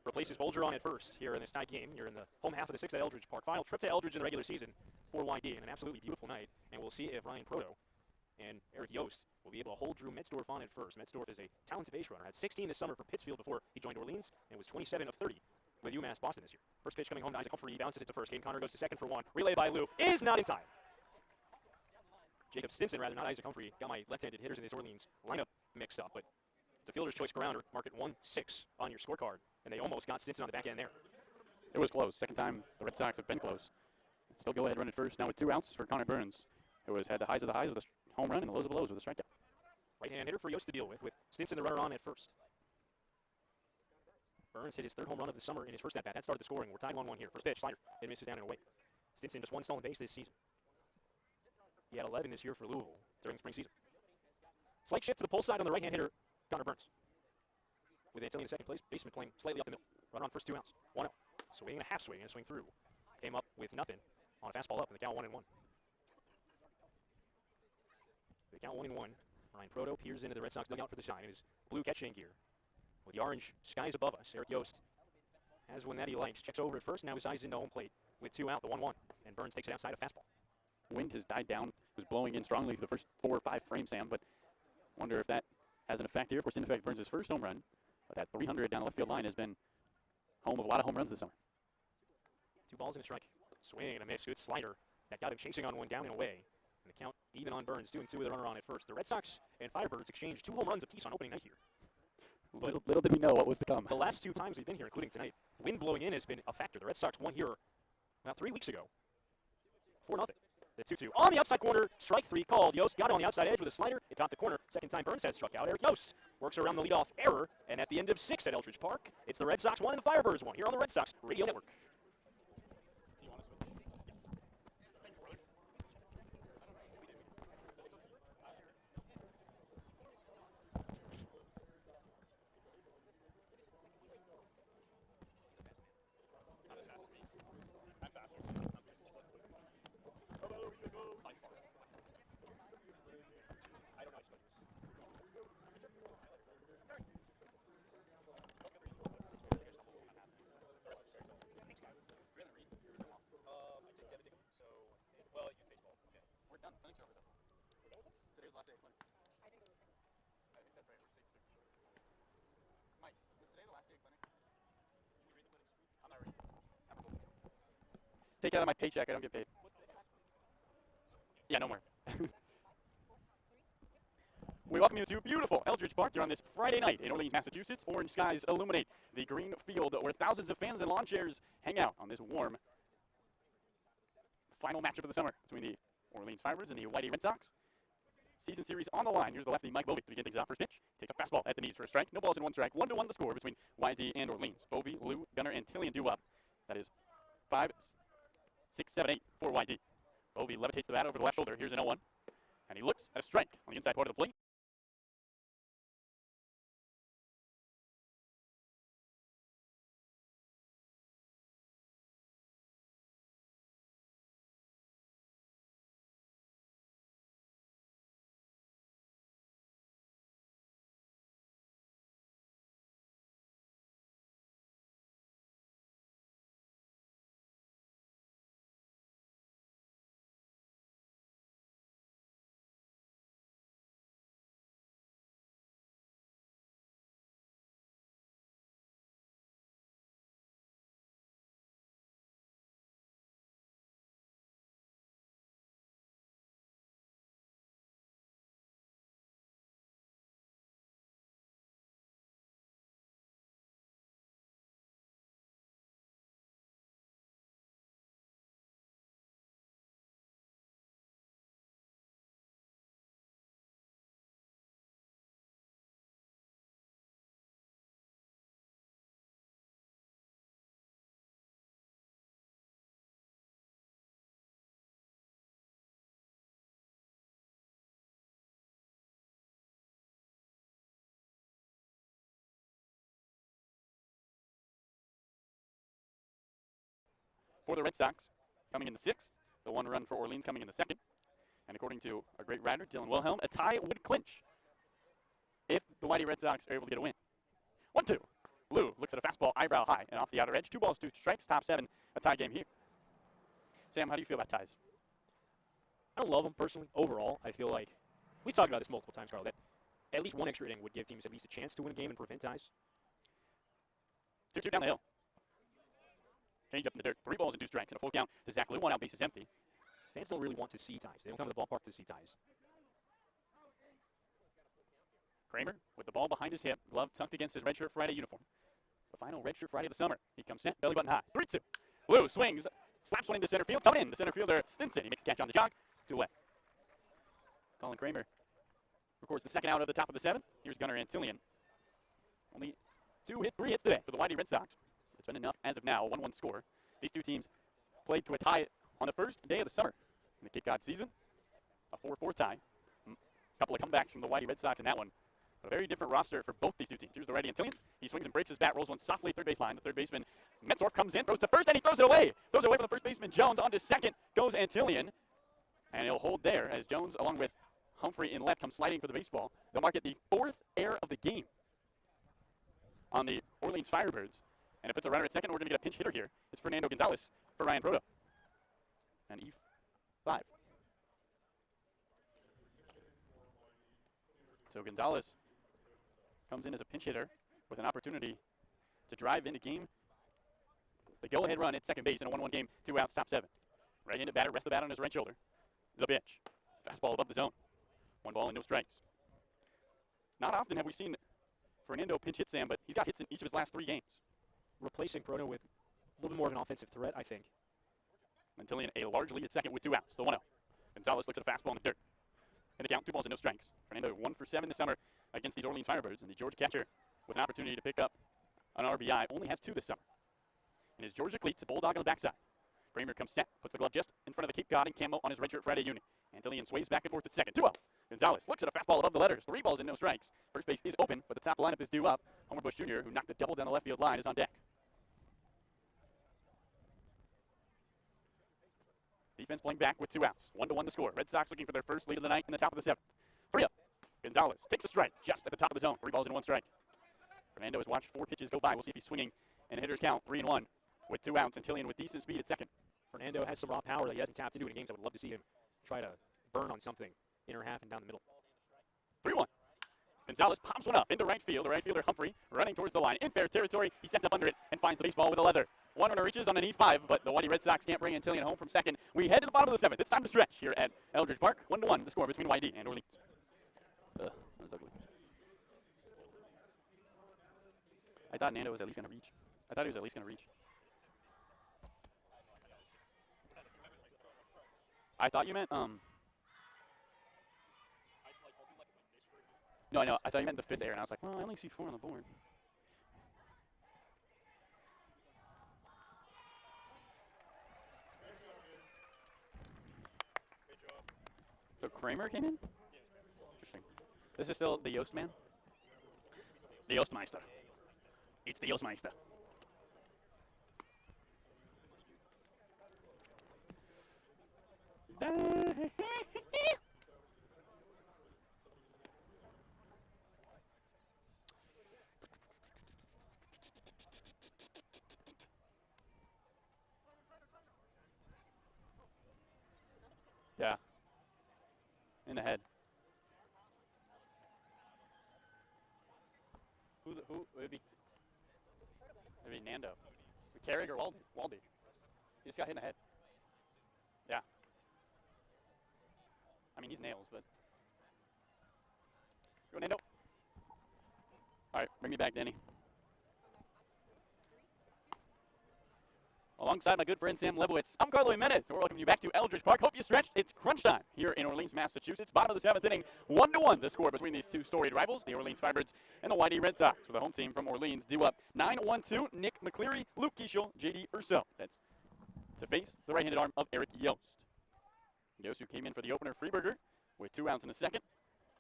replaces Bulger on at first here in this tie game. You're in the home half of the 6th at Eldridge Park. Final trip to Eldridge in the regular season for Y-D. And an absolutely beautiful night. And we'll see if Ryan Proto and Eric Yost will be able to hold Drew Metzdorf on at first. Metzdorf is a talented base runner. Had 16 this summer for Pittsfield before he joined Orleans. And was 27 of 30 with UMass Boston this year. First pitch coming home to Isaac Humphrey. He bounces it to first. Caden Connor goes to second for 1. Relay by Lou is not in time. Jacob Stinson, rather, not Isaac Humphrey. Got my left-handed hitters in this Orleans lineup mixed up, but it's a fielder's choice grounder. Mark it 1-6 on your scorecard, and they almost got Stinson on the back end there. It was close. Second time the Red Sox have been close. Still go ahead run it first. Now with 2 outs for Connor Burns, who has had the highs of the highs with a home run and the lows of the lows with a strikeout. Right-hand hitter for Yost to deal with Stinson the runner on at first. Burns hit his 3rd home run of the summer in his first at-bat. That started the scoring. We're tied 1-1 here. First pitch, slider. It misses down and away. Stinson just 1 stolen base this season. He had 11 this year for Louisville during spring season. Slight shift to the pull side on the right-hand hitter, Connor Burns. With Antilli in second place, baseman playing slightly up the middle. Runner on first 2 outs. 1-0. Swing and a half swing and a swing through. Came up with nothing on a fastball up in the count 1-1. The count 1-1. Ryan Proto peers into the Red Sox dugout for the shine in his blue catching gear. With the orange skies above us, Eric Yost has one that he likes. Checks over at first, now his eyes into home plate with 2 out, the 1-1. And Burns takes it outside a fastball. Wind has died down. It was blowing in strongly for the first 4 or 5 frames, Sam, but wonder if that has an effect here. Of course, in effect, Burns' first home run. But that 300 down the left field line has been home of a lot of home runs this summer. 2 balls and a strike. Swing and a miss. Good slider. That got him chasing on one down and away. And the count even on Burns, 2-2 with a runner on at first. The Red Sox and Firebirds exchanged 2 home runs apiece on opening night here. Little did we know what was to come. The last 2 times we've been here, including tonight, wind blowing in has been a factor. The Red Sox won here about 3 weeks ago. 4-0. The 2-2 on the outside corner. Strike 3 called. Yost got it on the outside edge with a slider. It caught the corner. Second time Burns has struck out. Eric Yost works around the leadoff error. And at the end of 6 at Eldridge Park, it's the Red Sox 1 and the Firebirds 1 here on the Red Sox Radio Network. Take it out of my paycheck. I don't get paid. We welcome you to beautiful Eldridge Park here on this Friday night in Orleans, Massachusetts. Orange skies illuminate the green field where thousands of fans and lawn chairs hang out on this warm final matchup of the summer between the Orleans Firebirds and the Y-D Red Sox. Season series on the line. Here's the lefty, Mike Bovey, to begin things off. First pitch, takes a fastball at the knees for a strike. No balls in one strike. 1-1 the score between Y-D and Orleans. Bovey, Lou, Gunner, and Tillian due up. That is 5, 6, 7, 8 for Y-D. Bovey levitates the bat over the left shoulder. Here's an 0-1. And he looks at a strike on the inside part of the plate. For the Red Sox, coming in the 6th, the 1 run for Orleans coming in the 2nd. And according to our great writer, Dylan Wilhelm, a tie would clinch if the Y-D Red Sox are able to get a win. 1-2. Lou looks at a fastball eyebrow high and off the outer edge. 2 balls, 2 strikes, top 7, a tie game here. Sam, how do you feel about ties? I don't love them personally. Overall, I feel like we've talked about this multiple times, Carl, that at least one extra inning would give teams at least a chance to win a game and prevent ties. 2-2 down the hill. Change up in the dirt. 3 balls and 2 strikes and a full count to Zach Lou. 1 out, bases empty. Fans don't really want to see ties. They don't come to the ballpark to see ties. Kramer with the ball behind his hip, glove tucked against his redshirt Friday uniform. The final redshirt Friday of the summer. He comes set, belly button high. 3-2. Lou swings, slaps one into center field. Coming in, the center fielder Stinson. He makes a catch on the jog. 2 away. Colin Kramer records the 2nd out of the top of the 7th. Here's Gunner and Tillian. Only 3 hits today for the Y-D Red Sox. It's been enough as of now, 1-1 score. These 2 teams played to a tie on the first day of the summer in the Cape Cod season. A 4-4 tie. A couple of comebacks from the Y-D Red Sox in that one. A very different roster for both these 2 teams. Here's the righty and Tillian. He swings and breaks his bat, rolls one softly third base line. The third baseman, Metzorf, comes in, throws to first, and he throws it away. Throws it away from the first baseman, Jones. On to second goes Antillian. And he'll hold there as Jones, along with Humphrey in left, come sliding for the baseball. They'll mark it the 4th error of the game on the Orleans Firebirds. And if it's a runner at second, we're going to get a pinch hitter here. It's Fernando Gonzalez for Ryan Proto. And E5. So Gonzalez comes in as a pinch hitter with an opportunity to drive into game. The go-ahead run at second base in a 1-1 game, 2 outs, top 7. Right-handed batter, rests the bat on his right shoulder. The pitch. Fastball above the zone. 1 ball and no strikes. Not often have we seen Fernando pinch hit Sam, but he's got hits in each of his last 3 games. Replacing Proto with a little bit more of an offensive threat, I think. Tillian a large lead at second with 2 outs, the 1-0. Gonzalez looks at a fastball in the dirt. In the count, 2 balls and no strikes. Fernando 1 for 7 this summer against these Orleans Firebirds, and the Georgia catcher with an opportunity to pick up an RBI only has 2 this summer. In his Georgia cleats, a bulldog on the backside. Kramer comes set, puts the glove just in front of the Cape Cod and camo on his redshirt Friday unit. Tillian sways back and forth at second, 2-0. Gonzalez looks at a fastball above the letters, 3 balls and no strikes. First base is open, but the top lineup is due up. Homer Bush Jr., who knocked the double down the left field line, is on deck. Defense playing back with 2 outs. 1-1 the score. Red Sox looking for their first lead of the night in the top of the 7th. 3-0. Gonzalez takes a strike just at the top of the zone. 3 balls and 1 strike. Fernando has watched 4 pitches go by. We'll see if he's swinging in a hitter's count. 3-1 with 2 outs. And Tillian with decent speed at second. Fernando has some raw power that he hasn't tapped into in games. I would love to see him try to burn on something inner half and down the middle. 3-1. Gonzalez pops one up into right field. The right fielder Humphrey running towards the line. In fair territory. He sets up under it and finds the baseball with a leather. 1 runner reaches on an E5, but the Y-D Red Sox can't bring Tillian home from second. We head to the bottom of the 7th. It's time to stretch here at Eldridge Park. 1-1 the score between Y-D and Orleans. That was ugly. I thought Nando was at least going to reach. I thought he was at least going to reach. I thought you meant, No, I know. I thought you meant the 5th air, and I was like, well, I only see 4 on the board. So Kramer came in? Interesting. This is still the Yost man? The Yostmeister. It's the Yostmeister. Yeah. In the head. Who would it be? It'd be Nando. Carrick or Waldy. He just got hit in the head. Yeah. I mean, he's nails, but. Go, Nando. All right, bring me back, Danie. Alongside my good friend Sam Lebowitz, I'm Carlo Jimenez, and we're welcoming you back to Eldridge Park. Hope you stretched. It's crunch time here in Orleans, Massachusetts. Bottom of the 7th inning, 1-1 the score between these two storied rivals, the Orleans Firebirds and the Y-D Red Sox, with the home team from Orleans due up 9-1-2, Nick McCleary, Luke Kiesel, J.D. Urso. That's to face the right-handed arm of Eric Yost. Yost, who came in for the opener, Freeburger, with 2 outs in the 2nd,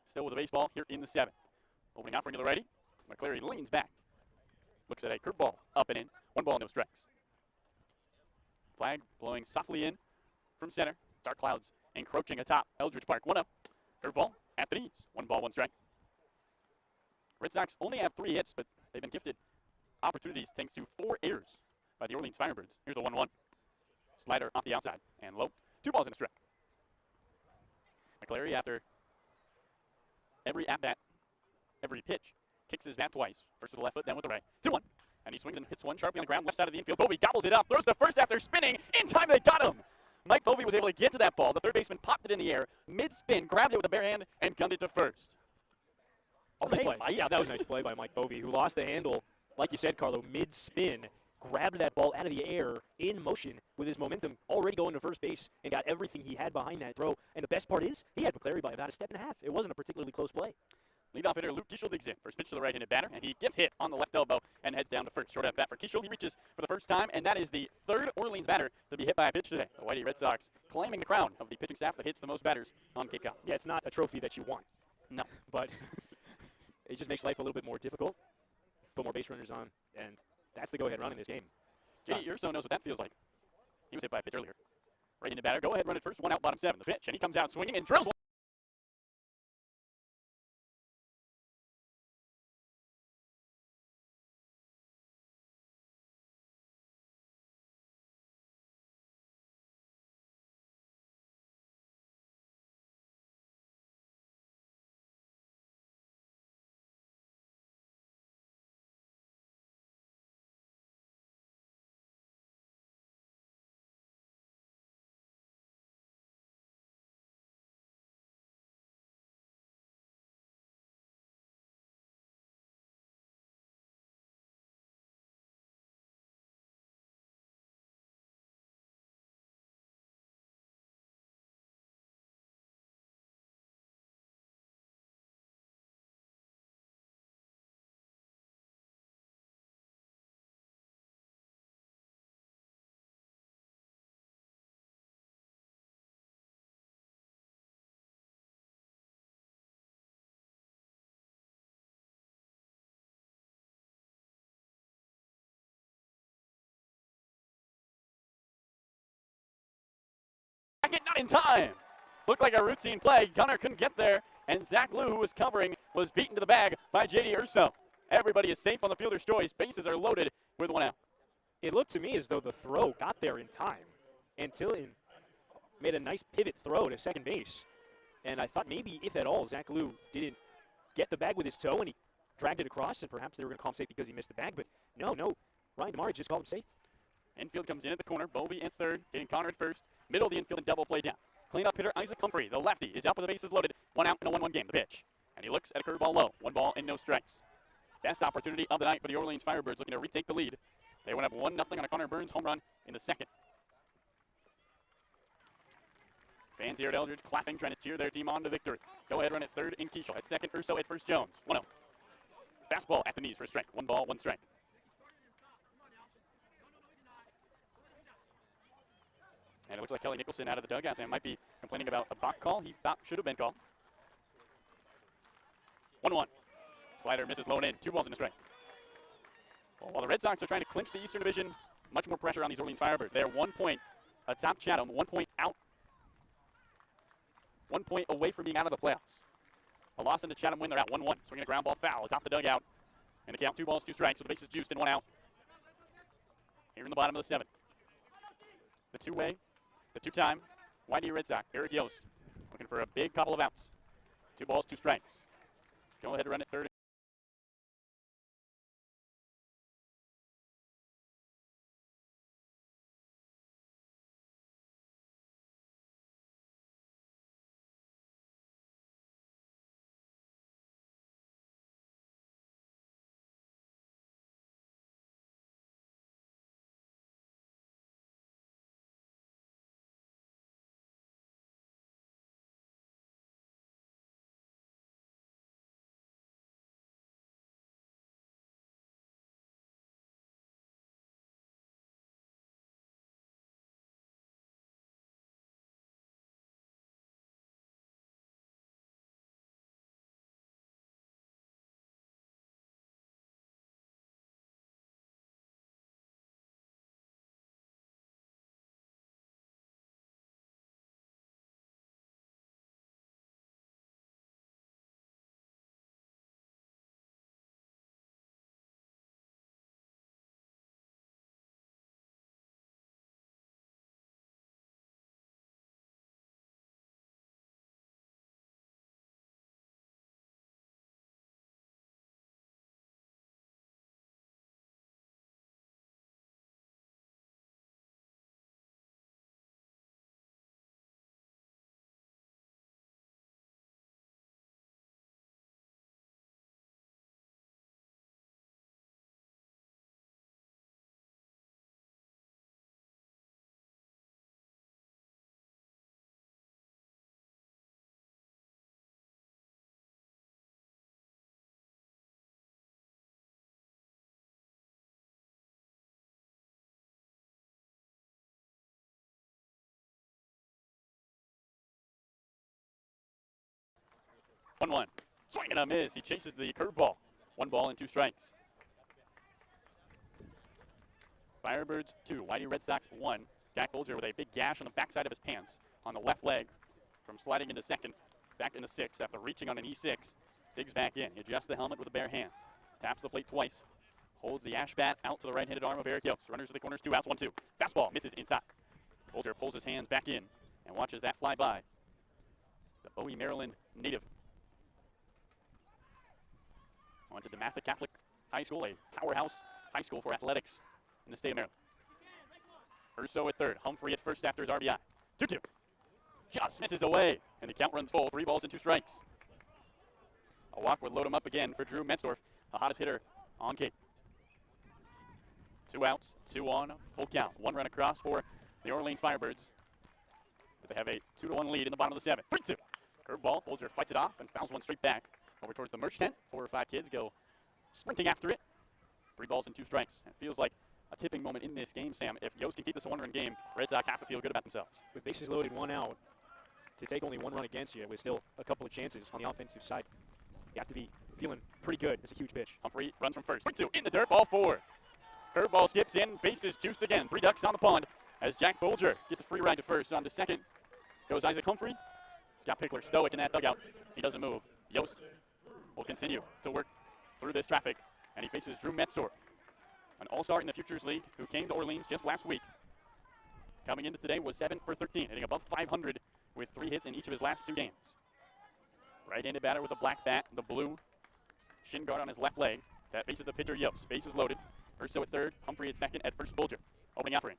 still with the baseball here in the 7th. Opening out for the righty, McCleary leans back, looks at a curveball up and in, 1 ball, no strikes. Flag blowing softly in from center. Dark clouds encroaching atop Eldridge Park. 1-0. Curveball at the knees. 1 ball, 1 strike. Red Sox only have 3 hits, but they've been gifted opportunities thanks to 4 errors by the Orleans Firebirds. Here's the 1-1. Slider off the outside and low. 2 balls and a strike. McCleary, after every at-bat, every pitch, kicks his bat twice. First with the left foot, then with the right. 2-1. And he swings and hits one sharply on the ground, left side of the infield. Bovey gobbles it up, throws the first after spinning. In time, they got him. Mike Bovey was able to get to that ball. The third baseman popped it in the air, mid-spin, grabbed it with a bare hand, and gunned it to first. Nice play. Yeah, that was a nice play by Mike Bovey, who lost the handle, like you said, Carlo, mid-spin, grabbed that ball out of the air in motion with his momentum already going to first base and got everything he had behind that throw. And the best part is, he had McCleary by about a step and a half. It wasn't a particularly close play. Leadoff hitter Luke Kiesel digs in. First pitch to the right-handed batter, and he gets hit on the left elbow and heads down to first. Short at bat for Kiesel. He reaches for the first time, and that is the 3rd Orleans batter to be hit by a pitch today. The Y-D Red Sox claiming the crown of the pitching staff that hits the most batters on kickoff. Yeah, it's not a trophy that you want. No. But it just makes life a little bit more difficult. Put more base runners on, and that's the go-ahead run in this game. J.D. Urso knows what that feels like. He was hit by a pitch earlier. Right-handed batter, go ahead, run it first, 1 out, bottom 7. The pitch, and he comes out swinging and drills one. Not in time. Looked like a routine play. Gunner couldn't get there, and Zach Liu, who was covering, was beaten to the bag by J.D. Urso. Everybody is safe on the fielder's choice. Bases are loaded with 1 out. It looked to me as though the throw got there in time, and Tillian made a nice pivot throw to second base. And I thought maybe, if at all, Zach Liu didn't get the bag with his toe, and he dragged it across, and perhaps they were going to call him safe because he missed the bag. But no, Ryan DeMari just called him safe. Infield comes in at the corner. Bovey in 3rd, getting Connor at 1st. Middle of the infield and double play down. Cleanup hitter Isaac Humphrey, the lefty, is out with the bases loaded. 1 out in a 1-1 game. The pitch. And he looks at a curveball low. 1 ball and no strikes. Best opportunity of the night for the Orleans Firebirds, looking to retake the lead. They went up 1-0 on a Connor Burns home run in the second. Fans here at Eldridge clapping, trying to cheer their team on to victory. Go ahead, run at third in Keishel. At second, Urso at first, Jones. 1-0. Fastball at the knees for a strike. 1 ball, 1 strike. And it looks like Kelly Nicholson out of the dugout and might be complaining about a balk call. He thought should have been called. 1-1. Slider misses low and in. 2 balls and a strike. Well, while the Red Sox are trying to clinch the Eastern Division, much more pressure on these Orleans Firebirds. They are 1 point atop Chatham, 1 point out. 1 point away from being out of the playoffs. A loss into Chatham win, they're out 1-1. Swinging a ground ball foul atop the dugout. And the count 2 balls, 2 strikes, with the bases juiced and 1 out. Here in the bottom of the 7th. The two-way, the two-time Y-D Red Sox, Eric Yost, looking for a big couple of outs. 2 balls, 2 strikes. Go ahead and run at third. One. Swing and a miss. He chases the curveball. 1 ball and 2 strikes. Firebirds 2, Y-D Red Sox 1. Jack Bolger with a big gash on the backside of his pants on the left leg from sliding into second, back into 6 after reaching on an E6. Digs back in. He adjusts the helmet with the bare hands. Taps the plate twice. Holds the ash bat out to the right-handed arm of Eric Yost. Runners to the corners, 2 outs, 1-2. Fastball misses inside. Bolger pulls his hands back in and watches that fly by. The Bowie, Maryland native. Went to DeMatha Catholic High School, a powerhouse high school for athletics in the state of Maryland. Urso at third, Humphrey at first after his RBI. 2-2. Just misses away, and the count runs full. 3 balls and 2 strikes. A walk would load him up again for Drew Metzdorf, the hottest hitter on Cape. 2 outs, 2 on, full count. 1 run across for the Orleans Firebirds, as they have a 2-1 lead in the bottom of the 7th. 3-2. Curveball, Bolger fights it off and fouls one straight back over towards the merch tent. 4 or 5 kids go sprinting after it. 3 balls and 2 strikes. It feels like a tipping moment in this game, Sam. If Yost can keep this a 1-run game, Red Sox have to feel good about themselves. With bases loaded, 1 out, to take only 1 run against you with still a couple of chances on the offensive side, you have to be feeling pretty good. It's a huge pitch. Humphrey runs from first. 3-2 in the dirt, ball 4. Curveball skips in, bases juiced again. 3 ducks on the pond as Jack Bolger gets a free ride to first. On to second goes Isaac Humphrey. Scott Pickler stoic in that dugout. He doesn't move. Yost will continue to work through this traffic, and he faces Drew Metzdorf, an all-star in the Futures League who came to Orleans just last week. Coming into today was 7 for 13, hitting above 500 with 3 hits in each of his last 2 games. Right-handed batter with a black bat, the blue shin guard on his left leg. That faces the pitcher Yost. Bases loaded. Urso at third, Humphrey at second, at first Bolger. Opening offering.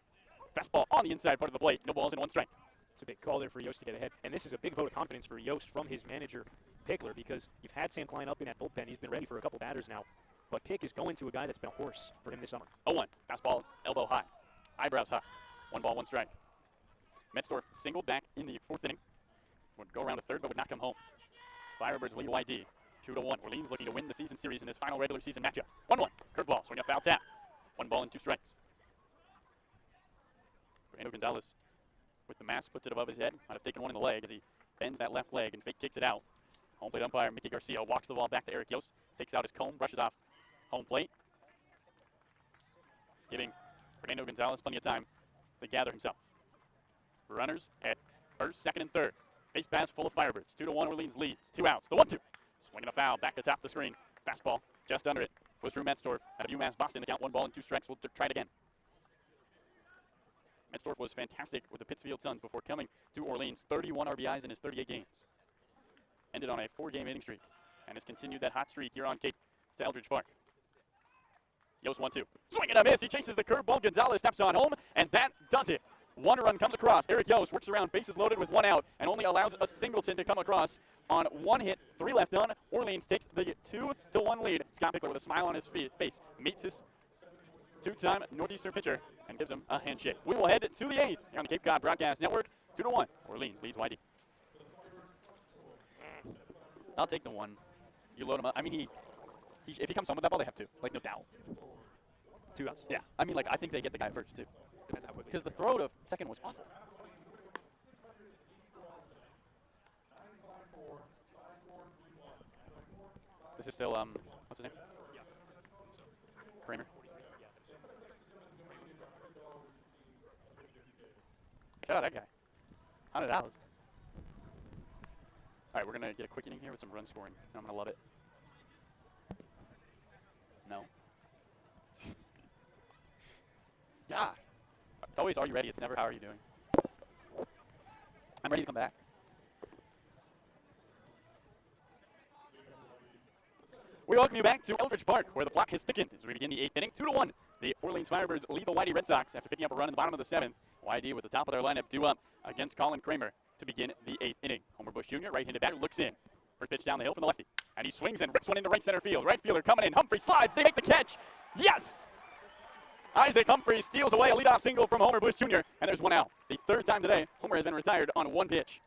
Fastball on the inside part of the plate. No balls and 1 strike. It's a big call there for Yost to get ahead. And this is a big vote of confidence for Yost from his manager Pickler because you've had Sam Klein up in that bullpen. He's been ready for a couple batters now. But Pick is going to a guy that's been a horse for him this summer. 0-1. Fastball, elbow high. Eyebrows high. 1 ball, 1 strike. Metzdorf singled back in the 4th inning. Would go around to 3rd, but would not come home. Firebirds lead Y-D 2-1. Orleans looking to win the season series in his final regular season matchup. 1-1. Curveball, swing a foul tap. 1 ball and 2 strikes. Fernando Gonzalez with the mask puts it above his head. Might have taken one in the leg as he bends that left leg and fake kicks it out. Home plate umpire Mickey Garcia walks the ball back to Eric Yost. Takes out his comb, brushes off home plate. Giving Fernando Gonzalez plenty of time to gather himself. Runners at 1st, 2nd, and 3rd. Base pass full of Firebirds. 2-1 Orleans leads. 2 outs. The 1-2. Swinging a foul back to top of the screen. Fastball just under it. Was Drew Metzdorf out of UMass Boston. The count 1 ball and 2 strikes. We'll try it again. Metzdorf was fantastic with the Pittsfield Suns before coming to Orleans. 31 RBIs in his 38 games. Ended on a 4-game hitting streak and has continued that hot streak here on Cape to Eldridge Park. Yost 1-2. Swing and a miss. He chases the curveball. Gonzalez steps on home, and that does it. 1 run comes across. Eric Yost works around, bases loaded with 1 out, and only allows a singleton to come across on 1 hit, 3 left on. Orleans takes the 2-1 lead. Scott Pickler with a smile on his face meets his 2-time Northeastern pitcher and gives him a handshake. We will head to the 8th here on the Cape Cod Broadcast Network. 2-1. Orleans leads Y-D. I'll take the 1. You load him up. I mean, if he comes home with that ball, they have 2. Like, no doubt. 2 outs. Yeah. I mean, like, I think they get the guy first, too. Depends how quickly. Because the throw to second was awful. This is still, what's his name? Yeah. Kramer. Shout out that guy. $100. All right, we're going to get a quick inning here with some run scoring, and I'm going to love it. No. Yeah. It's always, are you ready? It's never, how are you doing? I'm ready to come back. We welcome you back to Eldridge Park, where the plot has thickened as we begin the 8th inning. 2-1. The Orleans Firebirds lead the Y-D Red Sox after picking up a run in the bottom of the 7th. Y-D with the top of their lineup due up against Colin Kramer to begin the 8th inning. Homer Bush Jr., right-handed batter, looks in. First pitch down the hill from the lefty. And he swings and rips one into right center field. Right fielder coming in. Humphrey slides. They make the catch. Yes! Isaac Humphrey steals away a leadoff single from Homer Bush Jr., and there's 1 out. The 3rd time today, Homer has been retired on 1 pitch.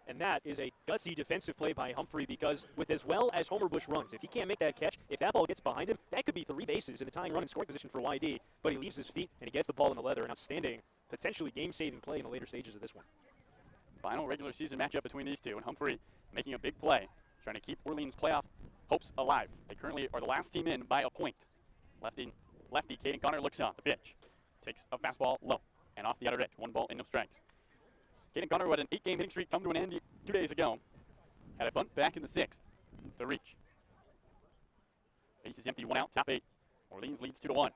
And that is a gutsy defensive play by Humphrey because with as well as Homer Bush runs, if he can't make that catch, if that ball gets behind him, that could be 3 bases in the tying run in scoring position for Y-D. But he leaves his feet and he gets the ball in the leather. An outstanding, potentially game-saving play in the later stages of this one. Final regular season matchup between these two, and Humphrey making a big play, trying to keep Orleans' playoff hopes alive. They currently are the last team in by a point. Lefty Caden Connor looks on the pitch. Takes a fastball low and off the outer edge. 1 ball and no strikes. Caden Connor, who had an 8-game hitting streak come to an end 2 days ago, had a bunt back in the 6th to reach. Base is empty, 1 out, top 8. Orleans leads 2-1.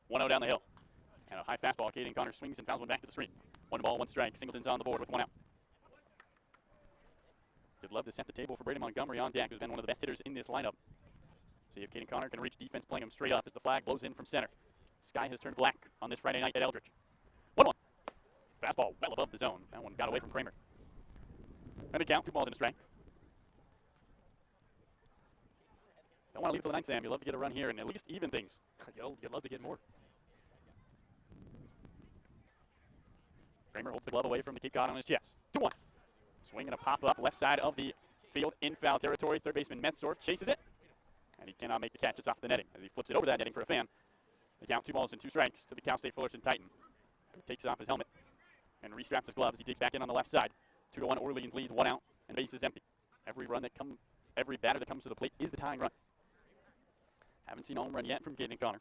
1-0 down the hill. And a high fastball. Caden Connor swings and fouls one back to the screen. 1 ball, 1 strike. Singleton's on the board with 1 out. You'd love to set the table for Brady Montgomery on deck, who's been one of the best hitters in this lineup. See if Caden Connor can reach defense, playing him straight up as the flag blows in from center. Sky has turned black on this Friday night at Eldridge. 1-1. Fastball well above the zone. That one got away from Kramer. And the count, 2 balls and a strike. Don't want to leave till the 9th, Sam. You'd love to get a run here and at least even things. You'd love to get more. Kramer holds the glove away from the Cape Cod on his chest. 2-1. Swing and a pop-up left side of the field in foul territory. Third baseman Metzdorf chases it. And he cannot make the catch. It's off the netting as he flips it over that netting for a fan. The count, 2 balls and 2 strikes to the Cal State Fullerton Titan. He takes off his helmet and restraps his gloves. He takes back in on the left side. 2-1 Orleans leads, 1 out, and base is empty. Every batter that comes to the plate is the tying run. Haven't seen a home run yet from Caden Connor.